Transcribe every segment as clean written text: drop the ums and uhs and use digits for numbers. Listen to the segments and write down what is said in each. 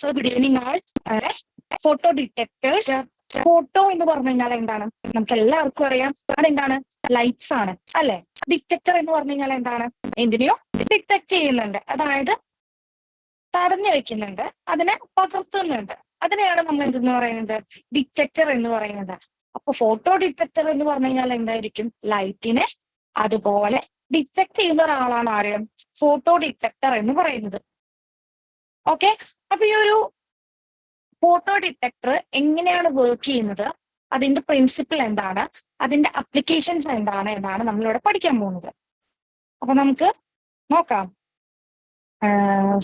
So good evening all. Photo detectors. Photo എന്ന് പറഞ്ഞു കഴിഞ്ഞാൽ എന്താണ്? നമുക്ക് എല്ലാവർക്കും അറിയാം അതെന്താണ്? ലൈറ്റ്സ് ആണ് അല്ലെ? ഡിറ്റക്ടർ എന്ന് പറഞ്ഞു കഴിഞ്ഞാൽ എന്താണ്? എന്തിനെയോ ഡിറ്റക്ട് ചെയ്യുന്നുണ്ട്, അതായത് തടഞ്ഞു വെക്കുന്നുണ്ട്, അതിനെ പകർത്തുന്നുണ്ട്. അതിനെയാണ് നമ്മൾ എന്തെന്ന് പറയുന്നത്? ഡിറ്റക്ടർ എന്ന് പറയുന്നത്. അപ്പൊ ഫോട്ടോ ഡിറ്റക്ടർ എന്ന് പറഞ്ഞു കഴിഞ്ഞാൽ എന്തായിരിക്കും? ലൈറ്റിനെ അതുപോലെ ഡിറ്റക്ട് ചെയ്യുന്ന ഒരാളാണ് ആര്? ഫോട്ടോ ഡിറ്റക്ടർ എന്ന് പറയുന്നത്. ഓക്കെ, അപ്പൊ ഈ ഒരു ഫോട്ടോ ഡിറ്റക്ടർ എങ്ങനെയാണ് വർക്ക് ചെയ്യുന്നത്, അതിന്റെ പ്രിൻസിപ്പിൾ എന്താണ്, അതിന്റെ അപ്ലിക്കേഷൻസ് എന്താണ് എന്നാണ് നമ്മളിവിടെ പഠിക്കാൻ പോകുന്നത്. അപ്പൊ നമുക്ക് നോക്കാം.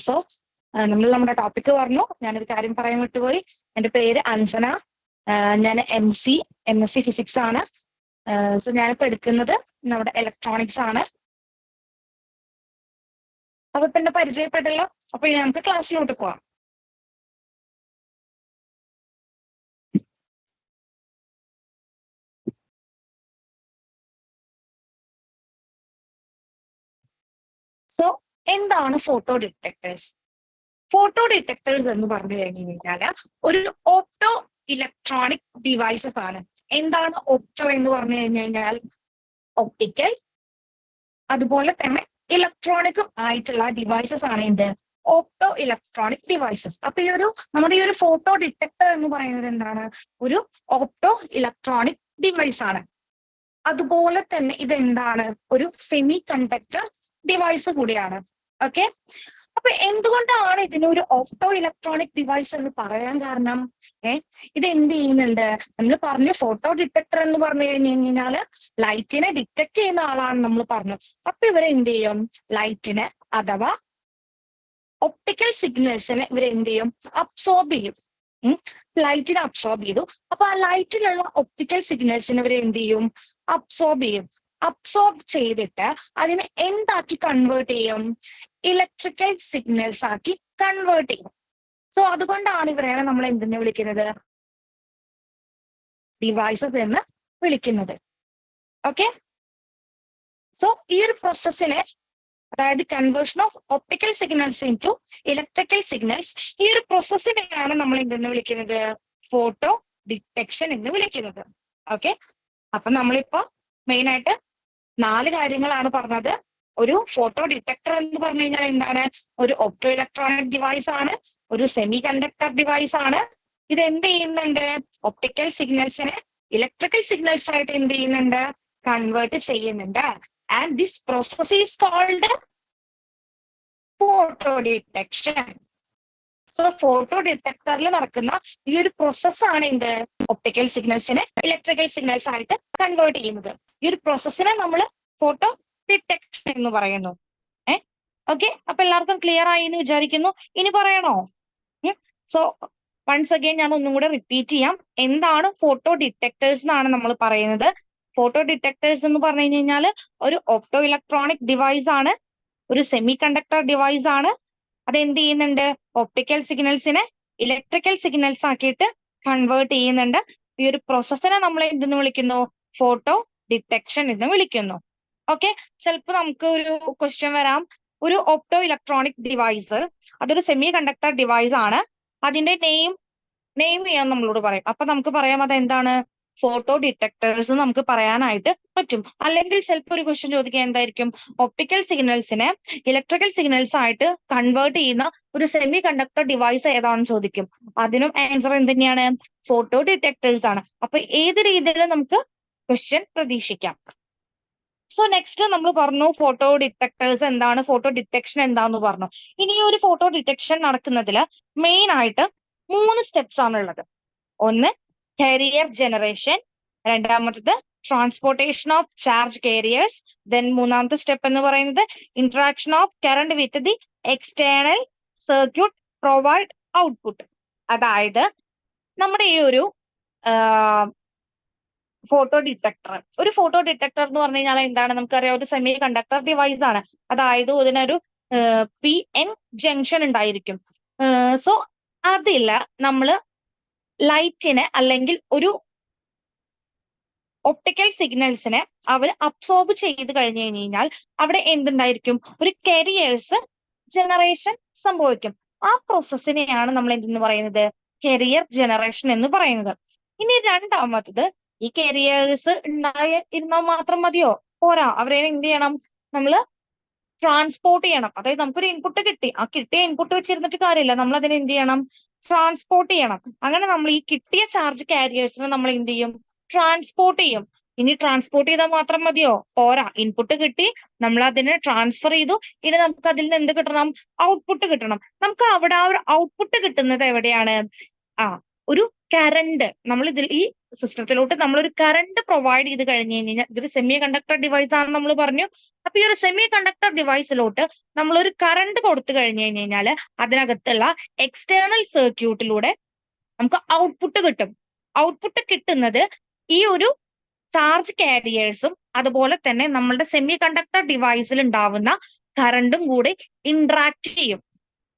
സോ നമ്മൾ നമ്മുടെ ടോപ്പിക് പറഞ്ഞു. ഞാനൊരു കാര്യം പറയാൻ വിട്ടുപോയി. എൻ്റെ പേര് അഞ്ജന. ഞാൻ എം എസ് സി ഫിസിക്സ് ആണ്. സോ ഞാനിപ്പോ എടുക്കുന്നത് നമ്മുടെ ഇലക്ട്രോണിക്സ് ആണ്. അപ്പൊ ഇപ്പൊ എന്നെ പരിചയപ്പെട്ടല്ലോ. അപ്പൊ ഇനി നമുക്ക് ക്ലാസ്സിലോട്ട് പോവാം. സോ എന്താണ് ഫോട്ടോ ഡിറ്റക്ടേഴ്സ്? ഫോട്ടോ ഡിറ്റക്ടേഴ്സ് എന്ന് പറഞ്ഞു കഴിഞ്ഞു കഴിഞ്ഞാൽ ഒരു ഓപ്റ്റോ ഇലക്ട്രോണിക് ഡിവൈസസ് ആണ്. എന്താണ് ഓപ്റ്റോ എന്ന് പറഞ്ഞു കഴിഞ്ഞു കഴിഞ്ഞാൽ? ഒപ്റ്റിക്കൽ, അതുപോലെ തന്നെ ഇലക്ട്രോണിക്കും ആയിട്ടുള്ള ഡിവൈസസ് ആണ് എന്ത്? Opto electronic devices. അപ്പൊ ഈ ഒരു നമ്മുടെ ഈ ഒരു ഫോട്ടോ ഡിറ്റക്ടർ എന്ന് പറയുന്നത് എന്താണ്? ഒരു ഓപ്റ്റോ ഇലക്ട്രോണിക് ഡിവൈസ് ആണ്. അതുപോലെ തന്നെ ഇത് എന്താണ്? ഒരു സെമി കണ്ടക്ടർ ഡിവൈസ് കൂടിയാണ്. ഓക്കെ, അപ്പൊ എന്തുകൊണ്ടാണ് ഇതിനൊരു ഓപ്റ്റോ ഇലക്ട്രോണിക് ഡിവൈസ് എന്ന് പറയാൻ കാരണം? ഇത് എന്ത് ചെയ്യുന്നുണ്ട്? നമ്മൾ പറഞ്ഞു ഫോട്ടോ ഡിറ്റക്ടർ എന്ന് പറഞ്ഞു കഴിഞ്ഞു കഴിഞ്ഞാല് ലൈറ്റിനെ ഡിറ്റക്ട് ചെയ്യുന്ന ആളാണ് നമ്മൾ പറഞ്ഞു. അപ്പൊ ഇവരെന്ത് ചെയ്യും? ലൈറ്റിനെ അഥവാ ഒപ്റ്റിക്കൽ സിഗ്നൽസിനെ ഇവരെന്ത് ചെയ്യും? അബ്സോർബ് ചെയ്യും. ലൈറ്റിനെ അബ്സോർബ് ചെയ്തു. അപ്പൊ ആ ലൈറ്റിലുള്ള ഒപ്റ്റിക്കൽ സിഗ്നൽസിനെ ഇവർ എന്ത് ചെയ്യും? അബ്സോർബ് ചെയ്യും. അബ്സോർബ് ചെയ്തിട്ട് അതിനെ എന്താക്കി കൺവേർട്ട് ചെയ്യും? ഇലക്ട്രിക്കൽ സിഗ്നൽസ് ആക്കി കൺവേർട്ട് ചെയ്യും. സോ അതുകൊണ്ടാണ് ഇവരെ നമ്മൾ എന്തെന്ന് വിളിക്കുന്നത്? ഡിവൈസസ് എന്ന് വിളിക്കുന്നത്. ഓക്കെ, സോ ഈ ഒരു പ്രോസസ്സിനെ, അതായത് conversion of optical signals into electrical signals, ഈ ഒരു പ്രോസസ്സിനെയാണ് നമ്മൾ എന്തെന്ന് വിളിക്കുന്നത്? ഫോട്ടോ ഡിറ്റക്ഷൻ എന്ന് വിളിക്കുന്നത്. ഓക്കെ, അപ്പൊ നമ്മളിപ്പോ മെയിൻ ആയിട്ട് 4 കാര്യങ്ങളാണ് പറഞ്ഞത്. ഒരു ഫോട്ടോ ഡിറ്റക്ടർ എന്ന് പറഞ്ഞു കഴിഞ്ഞാൽ എന്താണ്? ഒരു ഒപ്റ്റോ ഇലക്ട്രോണിക് ഡിവൈസ് ആണ്, ഒരു സെമി കണ്ടക്ടർ ഡിവൈസ് ആണ്. ഇത് എന്ത് ചെയ്യുന്നുണ്ട്? ഒപ്റ്റിക്കൽ സിഗ്നൽസിനെ ഇലക്ട്രിക്കൽ സിഗ്നൽസ് ആയിട്ട് എന്ത് ചെയ്യുന്നുണ്ട്? കൺവേർട്ട് ചെയ്യുന്നുണ്ട്. And this process is called photo detection. So photo ഡിറ്റക്ടറിൽ നടക്കുന്ന ഈ ഒരു പ്രോസസ്സാണ് എന്ത്? ഒപ്റ്റിക്കൽ സിഗ്നൽസിനെ ഇലക്ട്രിക്കൽ സിഗ്നൽസ് ആയിട്ട് കൺവേർട്ട് ചെയ്യുന്നത്. ഈ ഒരു പ്രോസസ്സിനെ നമ്മൾ ഫോട്ടോ ഡിറ്റക്ഷൻ എന്ന് പറയുന്നു. ഓക്കെ, അപ്പൊ എല്ലാവർക്കും ക്ലിയർ ആയി എന്ന് വിചാരിക്കുന്നു. ഇനി പറയണോ? സോ വൺസ് അഗൈൻ ഞാൻ ഒന്നും കൂടെ റിപ്പീറ്റ് ചെയ്യാം. എന്താണ് ഫോട്ടോ ഡിറ്റക്ടേഴ്സ് എന്നാണ് നമ്മൾ പറയുന്നത്. ഫോട്ടോ ഡിറ്റക്ടേഴ്സ് എന്ന് പറഞ്ഞു കഴിഞ്ഞാൽ ഒരു ഓപ്റ്റോ ഇലക്ട്രോണിക് ഡിവൈസ് ആണ്, ഒരു സെമി കണ്ടക്ടർ ഡിവൈസ് ആണ്. അത് എന്ത് ചെയ്യുന്നുണ്ട്? ഒപ്റ്റിക്കൽ സിഗ്നൽസിനെ ഇലക്ട്രിക്കൽ സിഗ്നൽസ് ആക്കിയിട്ട് കൺവേർട്ട് ചെയ്യുന്നുണ്ട്. ഈ ഒരു പ്രോസസ്സിനെ നമ്മൾ എന്തെന്ന് വിളിക്കുന്നു? ഫോട്ടോ ഡിറ്റക്ഷൻ എന്ന് വിളിക്കുന്നു. ഓക്കെ, ചിലപ്പോൾ നമുക്ക് ഒരു ക്വസ്റ്റ്യൻ വരാം. ഒരു ഓപ്റ്റോ ഇലക്ട്രോണിക് ഡിവൈസ്, അതൊരു സെമി കണ്ടക്ടർ ഡിവൈസ് ആണ്, അതിന്റെ നെയിം ചെയ്യാൻ നമ്മളോട് പറയും. അപ്പൊ നമുക്ക് പറയാം അതെന്താണ്? ഫോട്ടോ ഡിറ്റക്ടേഴ്സ് നമുക്ക് പറയാനായിട്ട് പറ്റും. അല്ലെങ്കിൽ ചിലപ്പോൾ ഒരു ക്വസ്റ്റ്യൻ ചോദിക്കുക എന്തായിരിക്കും? ഒപ്റ്റിക്കൽ സിഗ്നൽസിനെ ഇലക്ട്രിക്കൽ സിഗ്നൽസ് ആയിട്ട് കൺവേർട്ട് ചെയ്യുന്ന ഒരു സെമി കണ്ടക്ടർ ഡിവൈസ് ഏതാണെന്ന് ചോദിക്കും. അതിനും ആൻസർ എന്ത് തന്നെയാണ്? ഫോട്ടോ ഡിറ്റക്ടേഴ്സ് ആണ്. അപ്പൊ ഏത് രീതിയിലും നമുക്ക് ക്വസ്റ്റ്യൻ പ്രതീക്ഷിക്കാം. സോ നെക്സ്റ്റ് നമ്മൾ പറഞ്ഞു ഫോട്ടോ ഡിറ്റക്ടേഴ്സ് എന്താണ്, ഫോട്ടോ ഡിറ്റക്ഷൻ എന്താന്ന് പറഞ്ഞു. ഇനി ഒരു ഫോട്ടോ ഡിറ്റക്ഷൻ നടക്കുന്നതിൽ മെയിൻ ആയിട്ട് 3 സ്റ്റെപ്സ് ആണുള്ളത്. ഒന്ന് കാരിയർ ജനറേഷൻ, രണ്ടാമത്തത് transportation of charge careers, then മൂന്നാമത്തെ സ്റ്റെപ്പ് എന്ന് പറയുന്നത് interaction of current with the external circuit provide output. അതായത് നമ്മുടെ ഈ ഒരു ഫോട്ടോ ഡിറ്റക്ടർ, ഒരു ഫോട്ടോ ഡിറ്റക്ടർ എന്ന് പറഞ്ഞു കഴിഞ്ഞാൽ എന്താണ്? നമുക്കറിയാം, ഒരു സെമി കണ്ടക്ടർ ഡിവൈസ് ആണ്. അതായത് ഇതിനൊരു PN ജംഗ്ഷൻ ഉണ്ടായിരിക്കും. സോ അതില്ല നമ്മൾ ലൈറ്റിനെ അല്ലെങ്കിൽ ഒരു ഒപ്റ്റിക്കൽ സിഗ്നൽസിനെ അവർ അബ്സോർബ് ചെയ്ത് കഴിഞ്ഞു കഴിഞ്ഞാൽ അവിടെ എന്തുണ്ടായിരിക്കും? ഒരു കാരിയേഴ്സ് ജനറേഷൻ സംഭവിക്കും. ആ പ്രോസസ്സിനെയാണ് നമ്മൾ എന്തെന്ന് പറയുന്നത്, കരിയർ ജനറേഷൻ എന്ന് പറയുന്നത്. ഇനി രണ്ടാമത്തത്, ഈ കരിയേഴ്സ് ഇരുന്നാൽ മാത്രം മതിയോ? പോരാ, അവരെ എന്ത് ചെയ്യണം, നമ്മൾ ട്രാൻസ്പോർട്ട് ചെയ്യണം. അതായത് നമുക്കൊരു ഇൻപുട്ട് കിട്ടി, ആ കിട്ടിയ ഇൻപുട്ട് വെച്ചിരുന്നിട്ട് കാര്യമില്ല, നമ്മൾ അതിനെ എന്ത് ചെയ്യണം, ട്രാൻസ്പോർട്ട് ചെയ്യണം. അങ്ങനെ നമ്മൾ ഈ കിട്ടിയ ചാർജ് കാരിയേഴ്സിനെ നമ്മൾ എന്ത് ചെയ്യും, ട്രാൻസ്പോർട്ട് ചെയ്യും. ഇനി ട്രാൻസ്പോർട്ട് ചെയ്താൽ മാത്രം മതിയോ? പോരാ, ഇൻപുട്ട് കിട്ടി, നമ്മൾ അതിനെ ട്രാൻസ്ഫർ ചെയ്തു, ഇനി നമുക്ക് അതിൽ നിന്ന് എന്ത് കിട്ടണം, ഔട്ട്പുട്ട് കിട്ടണം. നമുക്ക് അവിടെ ആ ഒരു ഔട്ട്പുട്ട് കിട്ടുന്നത് എവിടെയാണ്? ഒരു കറണ്ട്, നമ്മൾ ഇതിൽ ഈ സിസ്റ്റത്തിലോട്ട് നമ്മളൊരു കറണ്ട് പ്രൊവൈഡ് ചെയ്ത് കഴിഞ്ഞു കഴിഞ്ഞാൽ, ഇതൊരു സെമി കണ്ടക്ടർ ഡിവൈസ് ആണെന്ന് നമ്മൾ പറഞ്ഞു. അപ്പൊ ഈ ഒരു സെമി കണ്ടക്ടർ ഡിവൈസിലോട്ട് നമ്മളൊരു കറണ്ട് കൊടുത്തു കഴിഞ്ഞു കഴിഞ്ഞാൽ അതിനകത്തുള്ള എക്സ്റ്റേണൽ സർക്യൂട്ടിലൂടെ നമുക്ക് ഔട്ട്പുട്ട് കിട്ടും. ഔട്ട്പുട്ട് കിട്ടുന്നത് ഈ ഒരു ചാർജ് കാരിയേഴ്സും അതുപോലെ തന്നെ നമ്മളുടെ സെമി കണ്ടക്ടർ ഡിവൈസിൽ ഉണ്ടാവുന്ന കറണ്ടും കൂടി ഇന്ററാക്ട് ചെയ്യും.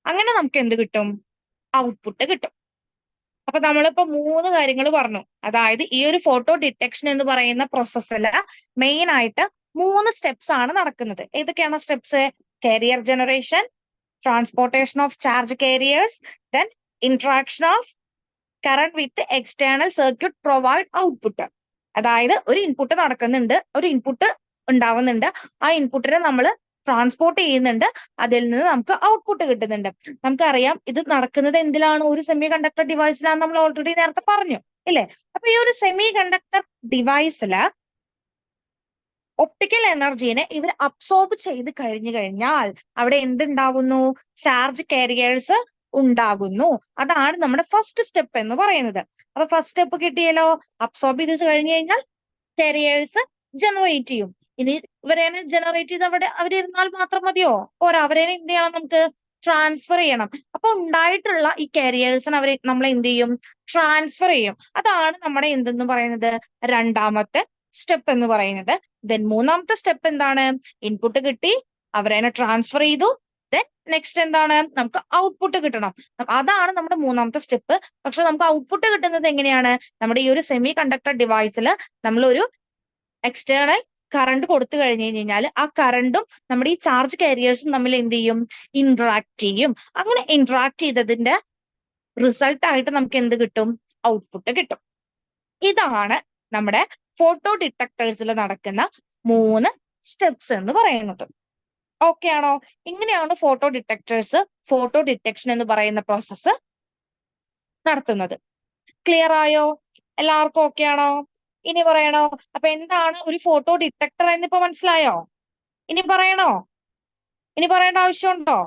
അങ്ങനെ നമുക്ക് എന്ത് കിട്ടും, ഔട്ട്പുട്ട് കിട്ടും. അപ്പൊ നമ്മളിപ്പോ 3 കാര്യങ്ങൾ പറഞ്ഞു. അതായത് ഈ ഒരു ഫോട്ടോ ഡിറ്റക്ഷൻ എന്ന് പറയുന്ന പ്രോസസ്സിൽ മെയിൻ ആയിട്ട് 3 സ്റ്റെപ്സ് ആണ് നടക്കുന്നത്. ഏതൊക്കെയാണ് steps? Carrier generation, transportation of charge careers, then interaction of current with external circuit provide output. അതായത് ഒരു ഇൻപുട്ട് നടക്കുന്നുണ്ട്, ഒരു ഇൻപുട്ട് ഉണ്ടാവുന്നുണ്ട്, ആ ഇൻപുട്ടിനെ നമ്മൾ ട്രാൻസ്പോർട്ട് ചെയ്യുന്നുണ്ട്, അതിൽ നിന്ന് നമുക്ക് ഔട്ട്പുട്ട് കിട്ടുന്നുണ്ട്. നമുക്കറിയാം ഇത് നടക്കുന്നത് എന്തിലാണ്, ഒരു സെമി കണ്ടക്ടർ ഡിവൈസിലാണ്, നമ്മൾ ഓൾറെഡി നേരത്തെ പറഞ്ഞു ഇല്ലേ? അപ്പൊ ഈ ഒരു സെമി കണ്ടക്ടർ ഡിവൈസില് ഒപ്റ്റിക്കൽ എനർജീനെ ഇവർ അബ്സോർബ് ചെയ്ത് കഴിഞ്ഞാൽ അവിടെ എന്തുണ്ടാവുന്നു, ചാർജ് കാരിയേഴ്സ് ഉണ്ടാകുന്നു. അതാണ് നമ്മുടെ ഫസ്റ്റ് സ്റ്റെപ്പ് എന്ന് പറയുന്നത്. അപ്പൊ ഫസ്റ്റ് സ്റ്റെപ്പ് കിട്ടിയല്ലോ, അബ്സോർബ് ചെയ്ത് കഴിഞ്ഞു കഴിഞ്ഞാൽ കാരിയേഴ്സ് ജനറേറ്റ് ചെയ്യും. ഇനി ഇവരെ ജനറേറ്റ് ചെയ്ത് അവിടെ അവരിരുന്നാൽ മാത്രം മതിയോ? പോരാ, അവരെ എന്ത് ചെയ്യണം, നമുക്ക് ട്രാൻസ്ഫർ ചെയ്യണം. അപ്പൊ ഉണ്ടായിട്ടുള്ള ഈ കാരിയേഴ്സിന് അവരെ നമ്മൾ എന്ത് ചെയ്യും, ട്രാൻസ്ഫർ ചെയ്യും. അതാണ് നമ്മുടെ എന്തെന്ന് പറയുന്നത്, രണ്ടാമത്തെ സ്റ്റെപ്പ് എന്ന് പറയുന്നത്. ദെൻ മൂന്നാമത്തെ സ്റ്റെപ്പ് എന്താണ്, ഇൻപുട്ട് കിട്ടി, അവരെ ട്രാൻസ്ഫർ ചെയ്തു, ദെൻ നെക്സ്റ്റ് എന്താണ്, നമുക്ക് ഔട്ട്പുട്ട് കിട്ടണം. അതാണ് നമ്മുടെ മൂന്നാമത്തെ സ്റ്റെപ്പ്. പക്ഷെ നമുക്ക് ഔട്ട്പുട്ട് കിട്ടുന്നത് എങ്ങനെയാണ്, നമ്മുടെ ഈ ഒരു സെമി കണ്ടക്ടർ ഡിവൈസിൽ നമ്മളൊരു എക്സ്റ്റേണൽ കറണ്ട് കൊടുത്തു കഴിഞ്ഞു കഴിഞ്ഞാൽ ആ കറണ്ടും നമ്മുടെ ഈ ചാർജ് കാരിയേഴ്സും തമ്മിൽ എന്ത് ചെയ്യും, ഇന്ററാക്ട് ചെയ്യും. അങ്ങനെ ഇന്ററാക്ട് ചെയ്തതിന്റെ റിസൾട്ട് ആയിട്ട് നമുക്ക് എന്ത് കിട്ടും, ഔട്ട്പുട്ട് കിട്ടും. ഇതാണ് നമ്മുടെ ഫോട്ടോ ഡിറ്റക്ടേഴ്സിൽ നടക്കുന്ന 3 സ്റ്റെപ്സ് എന്ന് പറയുന്നത്. ഓക്കെ ആണോ? ഇങ്ങനെയാണ് ഫോട്ടോ ഡിറ്റക്ടേഴ്സ്, ഫോട്ടോ ഡിറ്റക്ഷൻ എന്ന് പറയുന്ന പ്രോസസ്സ് നടത്തുന്നത്. ക്ലിയർ ആയോ? എല്ലാവർക്കും ഓക്കെ ആണോ? ഇനി പറയണോ? അപ്പൊ എന്താണ് ഒരു ഫോട്ടോ ഡിറ്റക്ടർ എന്നിപ്പോ മനസ്സിലായോ? ഇനി പറയണോ? ഇനി പറയേണ്ട ആവശ്യമുണ്ടോ?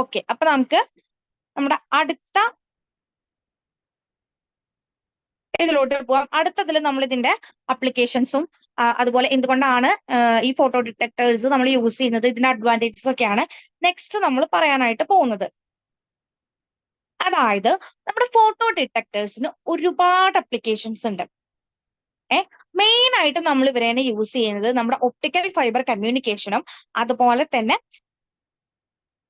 ഓക്കെ, അപ്പൊ നമുക്ക് നമ്മുടെ അടുത്ത ഇതിലോട്ട് പോവാം. അടുത്തതിൽ നമ്മൾ ഇതിന്റെ അപ്ലിക്കേഷൻസും അതുപോലെ എന്തുകൊണ്ടാണ് ഈ ഫോട്ടോ ഡിറ്റക്ടേഴ്സ് നമ്മൾ യൂസ് ചെയ്യുന്നത്, ഇതിന്റെ അഡ്വാൻറ്റേജസ് ഒക്കെയാണ് നെക്സ്റ്റ് നമ്മൾ പറയാനായിട്ട് പോകുന്നത്. അതായത് നമ്മുടെ ഫോട്ടോ ഡിറ്റക്ടേഴ്സിന് ഒരുപാട് അപ്ലിക്കേഷൻസ് ഉണ്ട്. മെയിൻ ആയിട്ട് നമ്മൾ ഇവരെ യൂസ് ചെയ്യുന്നത് നമ്മുടെ ഒപ്റ്റിക്കൽ ഫൈബർ കമ്മ്യൂണിക്കേഷനും അതുപോലെ തന്നെ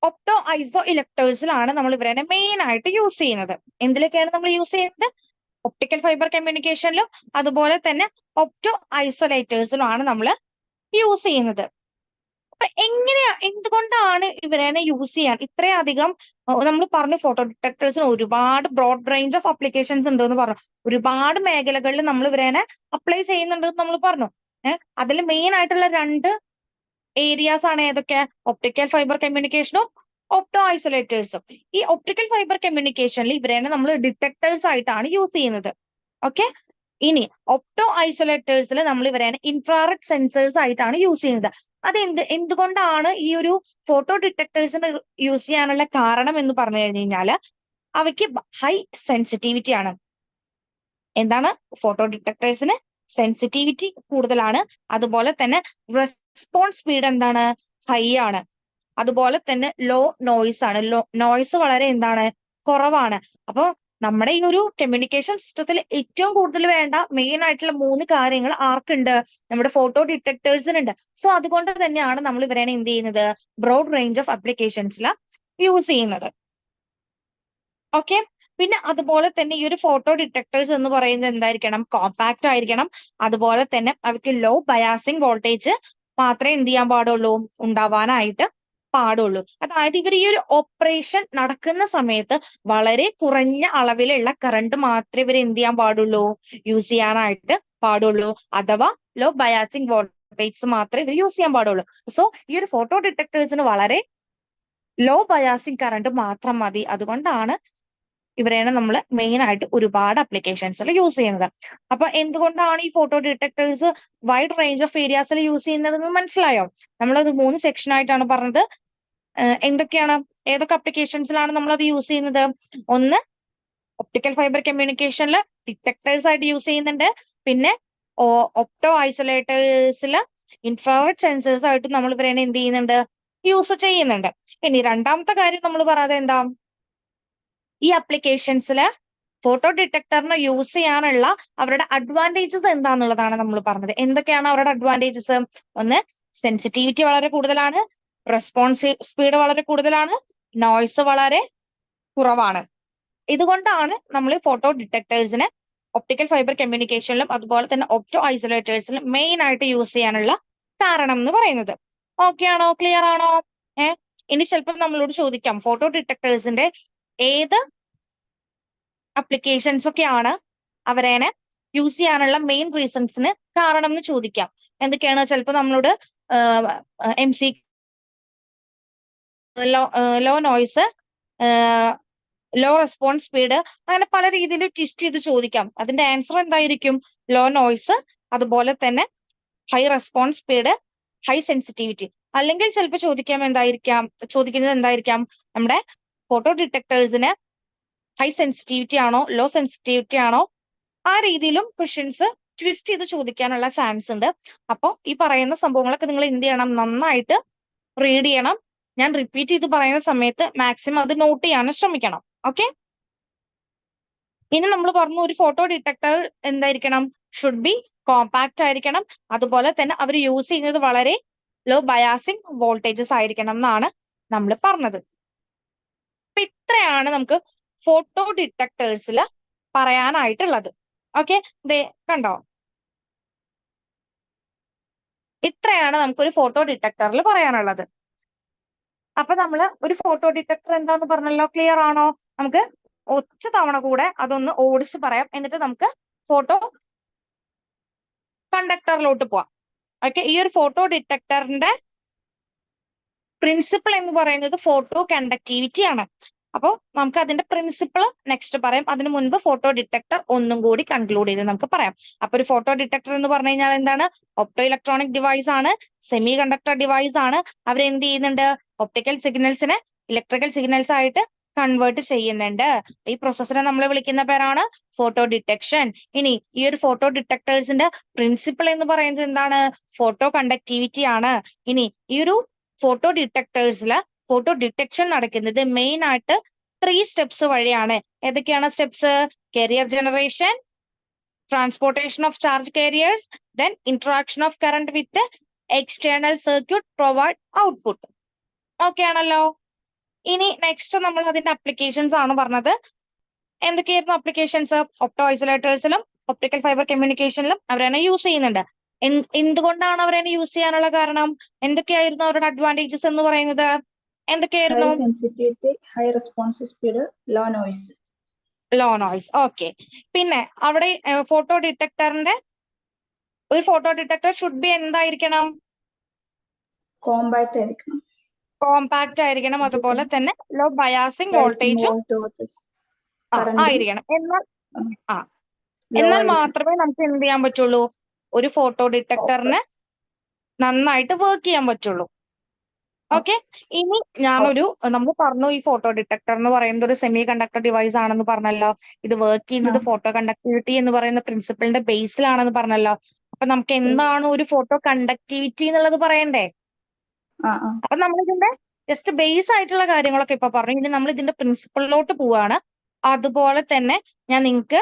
ഒപ്റ്റോ ഐസോ ഇലക്ടേഴ്സിലാണ് നമ്മൾ ഇവരെ മെയിൻ ആയിട്ട് യൂസ് ചെയ്യുന്നത്. എന്തിലൊക്കെയാണ് നമ്മൾ യൂസ് ചെയ്യുന്നത്? ഒപ്റ്റിക്കൽ ഫൈബർ കമ്മ്യൂണിക്കേഷനിലും അതുപോലെ തന്നെ ഒപ്റ്റോ ഐസൊലേറ്റേഴ്സിലുമാണ് നമ്മൾ യൂസ് ചെയ്യുന്നത്. അപ്പൊ എന്തുകൊണ്ടാണ് ഇവരെ യൂസ് ചെയ്യാൻ ഇത്രയധികം? നമ്മൾ പറഞ്ഞു ഫോട്ടോ ഡിറ്റക്ടേഴ്സിന് ഒരുപാട് ബ്രോഡ് റേഞ്ച് ഓഫ് അപ്ലിക്കേഷൻസ് ഉണ്ട് എന്ന് പറഞ്ഞു. ഒരുപാട് മേഖലകളിൽ നമ്മൾ ഇവരെ അപ്ലൈ ചെയ്യുന്നുണ്ട് എന്ന് നമ്മൾ പറഞ്ഞു. അതിൽ മെയിൻ ആയിട്ടുള്ള 2 ഏരിയാസ് ആണ് ഏതൊക്കെ? ഒപ്റ്റിക്കൽ ഫൈബർ കമ്മ്യൂണിക്കേഷനും ഒപ്റ്റോ ഐസൊലേറ്റേഴ്സും. ഈ ഒപ്റ്റിക്കൽ ഫൈബർ കമ്മ്യൂണിക്കേഷനിൽ ഇവരെ നമ്മൾ ഡിറ്റക്ടേഴ്സ് ആയിട്ടാണ് യൂസ് ചെയ്യുന്നത്. ഓക്കെ, ഇനി ഒപ്റ്റോ ഐസൊലേറ്റേഴ്സിൽ നമ്മൾ ഇവരെ ഇൻഫ്രാറെഡ് സെൻസേഴ്സ് ആയിട്ടാണ് യൂസ് ചെയ്യുന്നത്. അത് എന്തുകൊണ്ടാണ് ഈ ഒരു ഫോട്ടോ ഡിറ്റക്ടേഴ്സിന് യൂസ് ചെയ്യാനുള്ള കാരണം എന്ന് പറഞ്ഞു കഴിഞ്ഞാൽ അവയ്ക്ക് ഹൈ സെൻസിറ്റിവിറ്റി ആണ്. എന്താണ്? ഫോട്ടോ ഡിറ്റക്ടേഴ്സിന് സെൻസിറ്റിവിറ്റി കൂടുതലാണ്, അതുപോലെ തന്നെ റെസ്പോൺസ് സ്പീഡ് എന്താണ്, ഹൈ ആണ്, അതുപോലെ തന്നെ ലോ നോയ്സ് ആണ്. നോയ്സ് വളരെ എന്താണ്, കുറവാണ്. അപ്പൊ നമ്മുടെ ഈ ഒരു കമ്മ്യൂണിക്കേഷൻ സിസ്റ്റത്തിൽ ഏറ്റവും കൂടുതൽ വേണ്ട മെയിൻ ആയിട്ടുള്ള 3 കാര്യങ്ങൾ ആർക്കുണ്ട്? നമ്മുടെ ഫോട്ടോ ഡിറ്റക്ടേഴ്സിനുണ്ട്. സോ അതുകൊണ്ട് തന്നെയാണ് നമ്മൾ ഇവരെ എന്ത് ചെയ്യുന്നത്, ബ്രോഡ് റേഞ്ച് ഓഫ് അപ്ലിക്കേഷൻസിൽ യൂസ് ചെയ്യുന്നത്. ഓക്കെ, പിന്നെ അതുപോലെ തന്നെ ഈ ഒരു ഫോട്ടോ ഡിറ്റക്ടേഴ്സ് എന്ന് പറയുന്നത് എന്തായിരിക്കണം? കോമ്പാക്ട് ആയിരിക്കണം. അതുപോലെ തന്നെ അവർക്ക് ലോ ബയാസിങ് വോൾട്ടേജ് മാത്രമേ എന്ത് ചെയ്യാൻ പാടുള്ളൂ, ഉണ്ടാവാനായിട്ട് പാടുള്ളൂ. അതായത് ഇവർ ഈ ഒരു ഓപ്പറേഷൻ നടക്കുന്ന സമയത്ത് വളരെ കുറഞ്ഞ അളവിലുള്ള കറണ്ട് മാത്രമേ ഇവർ എന്ത് ചെയ്യാൻ പാടുള്ളൂ, യൂസ് ചെയ്യാനായിട്ട് പാടുള്ളൂ. അഥവാ ലോ ബയാസിങ് വോൾട്ടേജ് മാത്രമേ ഇവർ യൂസ് ചെയ്യാൻ പാടുള്ളൂ. സോ ഈ ഒരു ഫോട്ടോ ഡിറ്റക്ടേഴ്സിന് വളരെ ലോ ബയാസിങ് കറണ്ട് മാത്രം മതി. അതുകൊണ്ടാണ് ഇവരെയാണ് നമ്മൾ മെയിൻ ആയിട്ട് ഒരുപാട് അപ്ലിക്കേഷൻസിൽ യൂസ് ചെയ്യുന്നത്. അപ്പൊ എന്തുകൊണ്ടാണ് ഈ photo detectors wide range of ഏരിയാസിൽ യൂസ് ചെയ്യുന്നതെന്ന് മനസ്സിലായോ? നമ്മളത് 3 സെക്ഷൻ ആയിട്ടാണ് പറഞ്ഞത്. എന്തൊക്കെയാണ്, ഏതൊക്കെ അപ്ലിക്കേഷൻസിലാണ് നമ്മൾ അത് യൂസ് ചെയ്യുന്നത്? ഒന്ന്, ഒപ്റ്റിക്കൽ ഫൈബർ കമ്മ്യൂണിക്കേഷനിൽ ഡിറ്റക്ടേഴ്സ് ആയിട്ട് യൂസ് ചെയ്യുന്നുണ്ട്. പിന്നെ ഒപ്റ്റോ ഐസൊലേറ്റേഴ്സിൽ ഇൻഫ്രാറെഡ് സെൻസേഴ്സ് ആയിട്ട് നമ്മൾ ഇവരെ എന്ത് ചെയ്യുന്നുണ്ട്, യൂസ് ചെയ്യുന്നുണ്ട്. ഇനി രണ്ടാമത്തെ കാര്യം നമ്മൾ പറയാതെ എന്താ, ഈ അപ്ലിക്കേഷൻസിൽ ഫോട്ടോ ഡിറ്റക്ടറിന് യൂസ് ചെയ്യാനുള്ള അവരുടെ അഡ്വാൻറ്റേജസ് എന്താണെന്നുള്ളതാണ് നമ്മൾ പറഞ്ഞത്. എന്തൊക്കെയാണ് അവരുടെ അഡ്വാൻറ്റേജസ്? ഒന്ന്, സെൻസിറ്റിവിറ്റി വളരെ കൂടുതലാണ്, റെസ്പോൺസ് സ്പീഡ് വളരെ കൂടുതലാണ്, നോയ്സ് വളരെ കുറവാണ്. ഇതുകൊണ്ടാണ് നമ്മൾ ഫോട്ടോ ഡിറ്റക്ടേഴ്സിന് ഒപ്റ്റിക്കൽ ഫൈബർ കമ്മ്യൂണിക്കേഷനിലും അതുപോലെ തന്നെ ഒപ്റ്റോ ഐസൊലേറ്റേഴ്സിലും മെയിൻ ആയിട്ട് യൂസ് ചെയ്യാനുള്ള കാരണം എന്ന് പറയുന്നത്. ഓക്കെ ആണോ? ക്ലിയർ ആണോ? ഇനി ചിലപ്പോൾ നമ്മളോട് ചോദിക്കാം, ഫോട്ടോ ഡിറ്റക്ടേഴ്സിന്റെ ഏത് അപ്ലിക്കേഷൻസ് ഒക്കെയാണ് അവരേനെ യൂസ് ചെയ്യാനുള്ള മെയിൻ റീസൺസിന് കാരണം എന്ന് ചോദിക്കാം. എന്തൊക്കെയാണ്? ചിലപ്പോൾ നമ്മളോട് MC low noise, low response speed, അങ്ങനെ പല രീതിയിൽ ട്വിസ്റ്റ് ചെയ്ത് ചോദിക്കാം. അതിന്റെ ആൻസർ എന്തായിരിക്കും? ലോ നോയ്സ്, അതുപോലെ തന്നെ high response speed, high sensitivity. അല്ലെങ്കിൽ ചിലപ്പോൾ ചോദിക്കുന്നത് എന്തായിരിക്കാം, നമ്മുടെ ഫോട്ടോ ഡിറ്റക്ടേഴ്സിന് ഹൈ സെൻസിറ്റിവിറ്റി ആണോ, ലോ സെൻസിറ്റിവിറ്റി ആണോ, ആ രീതിയിലും ക്വസ്റ്റ്യൻസ് ട്വിസ്റ്റ് ചെയ്ത് ചോദിക്കാനുള്ള ചാൻസ് ഉണ്ട്. അപ്പോൾ ഈ പറയുന്ന സംഭവങ്ങളൊക്കെ നിങ്ങൾ എന്ത് ചെയ്യണം, നന്നായിട്ട് റീഡ് ചെയ്യണം. ഞാൻ റിപ്പീറ്റ് ചെയ്ത് പറയുന്ന സമയത്ത് മാക്സിമം അത് നോട്ട് ചെയ്യാനും ശ്രമിക്കണം. ഓക്കെ, ഇനി നമ്മൾ പറഞ്ഞു ഒരു ഫോട്ടോ ഡിറ്റക്ടർ എന്തായിരിക്കണം, ഷുഡ് ബി കോമ്പാക്ട് ആയിരിക്കണം. അതുപോലെ തന്നെ അവർ യൂസ് ചെയ്യുന്നത് വളരെ ലോ ബയാസിങ് വോൾട്ടേജസ് ആയിരിക്കണം എന്നാണ് നമ്മൾ പറഞ്ഞത്. അപ്പൊ ഇത്രയാണ് നമുക്ക് ഫോട്ടോ ഡിറ്റക്ടേഴ്സിൽ പറയാനായിട്ടുള്ളത്. ഓക്കെ, ദേ കണ്ടോ, ഇത്രയാണ് നമുക്കൊരു ഫോട്ടോ ഡിറ്റക്ടറിൽ പറയാനുള്ളത്. അപ്പൊ നമ്മൾ ഒരു ഫോട്ടോ ഡിറ്റക്ടർ എന്താന്ന് പറഞ്ഞല്ലോ, ക്ലിയർ ആണോ? നമുക്ക് ഒറ്റ തവണ കൂടെ അതൊന്ന് ഓടിച്ച് പറയാം, എന്നിട്ട് നമുക്ക് ഫോട്ടോ കണ്ടക്ടറിലോട്ട് പോവാം. ഓക്കെ, ഈ ഒരു ഫോട്ടോ ഡിറ്റക്ടറിന്റെ പ്രിൻസിപ്പിൾ എന്ന് പറയുന്നത് ഫോട്ടോ കണ്ടക്ടിവിറ്റി ആണ്. അപ്പോൾ നമുക്ക് അതിന്റെ പ്രിൻസിപ്പിൾ നെക്സ്റ്റ് പറയാം. അതിനു മുൻപ് ഫോട്ടോ ഡിറ്റക്ടർ ഒന്നും കൂടി കൺക്ലൂഡ് ചെയ്ത് നമുക്ക് പറയാം. അപ്പൊ ഒരു ഫോട്ടോ ഡിറ്റക്ടർ എന്ന് പറഞ്ഞു കഴിഞ്ഞാൽ എന്താണ്? ഒപ്റ്റോ ഇലക്ട്രോണിക് ഡിവൈസ് ആണ്, സെമി കണ്ടക്ടർ ഡിവൈസ് ആണ്. അവരെന്ത് ചെയ്യുന്നുണ്ട്? ഒപ്റ്റിക്കൽ സിഗ്നൽസിനെ ഇലക്ട്രിക്കൽ സിഗ്നൽസ് ആയിട്ട് കൺവേർട്ട് ചെയ്യുന്നുണ്ട്. ഈ പ്രോസസ്സിനെ നമ്മൾ വിളിക്കുന്ന പേരാണ് ഫോട്ടോ ഡിറ്റക്ഷൻ. ഇനി ഈ ഒരു ഫോട്ടോ ഡിറ്റക്ടേഴ്സിന്റെ പ്രിൻസിപ്പിൾ എന്ന് പറയുന്നത് എന്താണ്? ഫോട്ടോ കണ്ടക്ടിവിറ്റി ആണ്. ഇനി ഈ ഒരു ഫോട്ടോ ഡിറ്റക്ടേഴ്സില് ഫോട്ടോ ഡിറ്റക്ഷൻ നടക്കുന്നത് മെയിൻ ആയിട്ട് 3 സ്റ്റെപ്സ് വഴിയാണ്. ഏതൊക്കെയാണ് steps? Carrier generation, transportation of charge careers, then interaction of current with external circuit provide output. Okay ആണല്ലോ. ഇനി നെക്സ്റ്റ് നമ്മൾ അതിന്റെ അപ്ലിക്കേഷൻസ് ആണ് പറഞ്ഞത്. എന്തൊക്കെയായിരുന്നു അപ്ലിക്കേഷൻസ്? ഒപ്റ്റോ ഐസൊലേറ്റേഴ്സിലും ഒപ്റ്റിക്കൽ ഫൈബർ കമ്മ്യൂണിക്കേഷനിലും അവരെന്നെ യൂസ് ചെയ്യുന്നുണ്ട്. എന്തുകൊണ്ടാണ് അവരെന്നെ യൂസ് ചെയ്യാനുള്ള കാരണം? എന്തൊക്കെയായിരുന്നു അവരുടെ അഡ്വാൻറ്റേജസ് എന്ന് പറയുന്നത്? എന്തൊക്കെയായിരുന്നു? High sensitivity, high response speed, low noise. Low noise. Okay, പിന്നെ അവിടെ ഫോട്ടോ ഡിറ്റക്ടറിന്റെ ഒരു ഫോട്ടോ ഡിറ്റക്ടർ ഷുഡ് ബി എന്തായിരിക്കണം? കോമ്പാക്ട് ആയിരിക്കണം. കോമ്പാക്ട് ആയിരിക്കണം. അതുപോലെ തന്നെ ലോ ബയാസിങ് വോൾട്ടേജും ആയിരിക്കണം. എന്നാൽ മാത്രമേ നമുക്ക് എന്ത് ചെയ്യാൻ പറ്റുള്ളൂ, ഒരു ഫോട്ടോ ഡിറ്റക്ടറിന് നന്നായിട്ട് വർക്ക് ചെയ്യാൻ പറ്റുള്ളൂ. ഓക്കെ, ഇനി നമ്മൾ പറഞ്ഞു ഈ ഫോട്ടോ ഡിറ്റക്ടർ എന്ന് പറയുന്നത് ഒരു സെമി കണ്ടക്ടർ ഡിവൈസ് ആണെന്ന് പറഞ്ഞല്ലോ. ഇത് വർക്ക് ചെയ്യുന്നത് ഫോട്ടോ കണ്ടക്ടിവിറ്റി എന്ന് പറയുന്ന പ്രിൻസിപ്പിളിന്റെ ബേസിലാണെന്ന് പറഞ്ഞല്ലോ. അപ്പൊ നമുക്ക് എന്താണ് ഒരു ഫോട്ടോ കണ്ടക്ടിവിറ്റി എന്നുള്ളത് പറയണ്ടേ? അപ്പൊ നമ്മളിതിന്റെ ജസ്റ്റ് ബേസ് ആയിട്ടുള്ള കാര്യങ്ങളൊക്കെ ഇപ്പൊ പറഞ്ഞു. ഇനി നമ്മൾ ഇതിന്റെ പ്രിൻസിപ്പിളിലോട്ട് പോവാണ്. അതുപോലെ തന്നെ ഞാൻ നിങ്ങൾക്ക്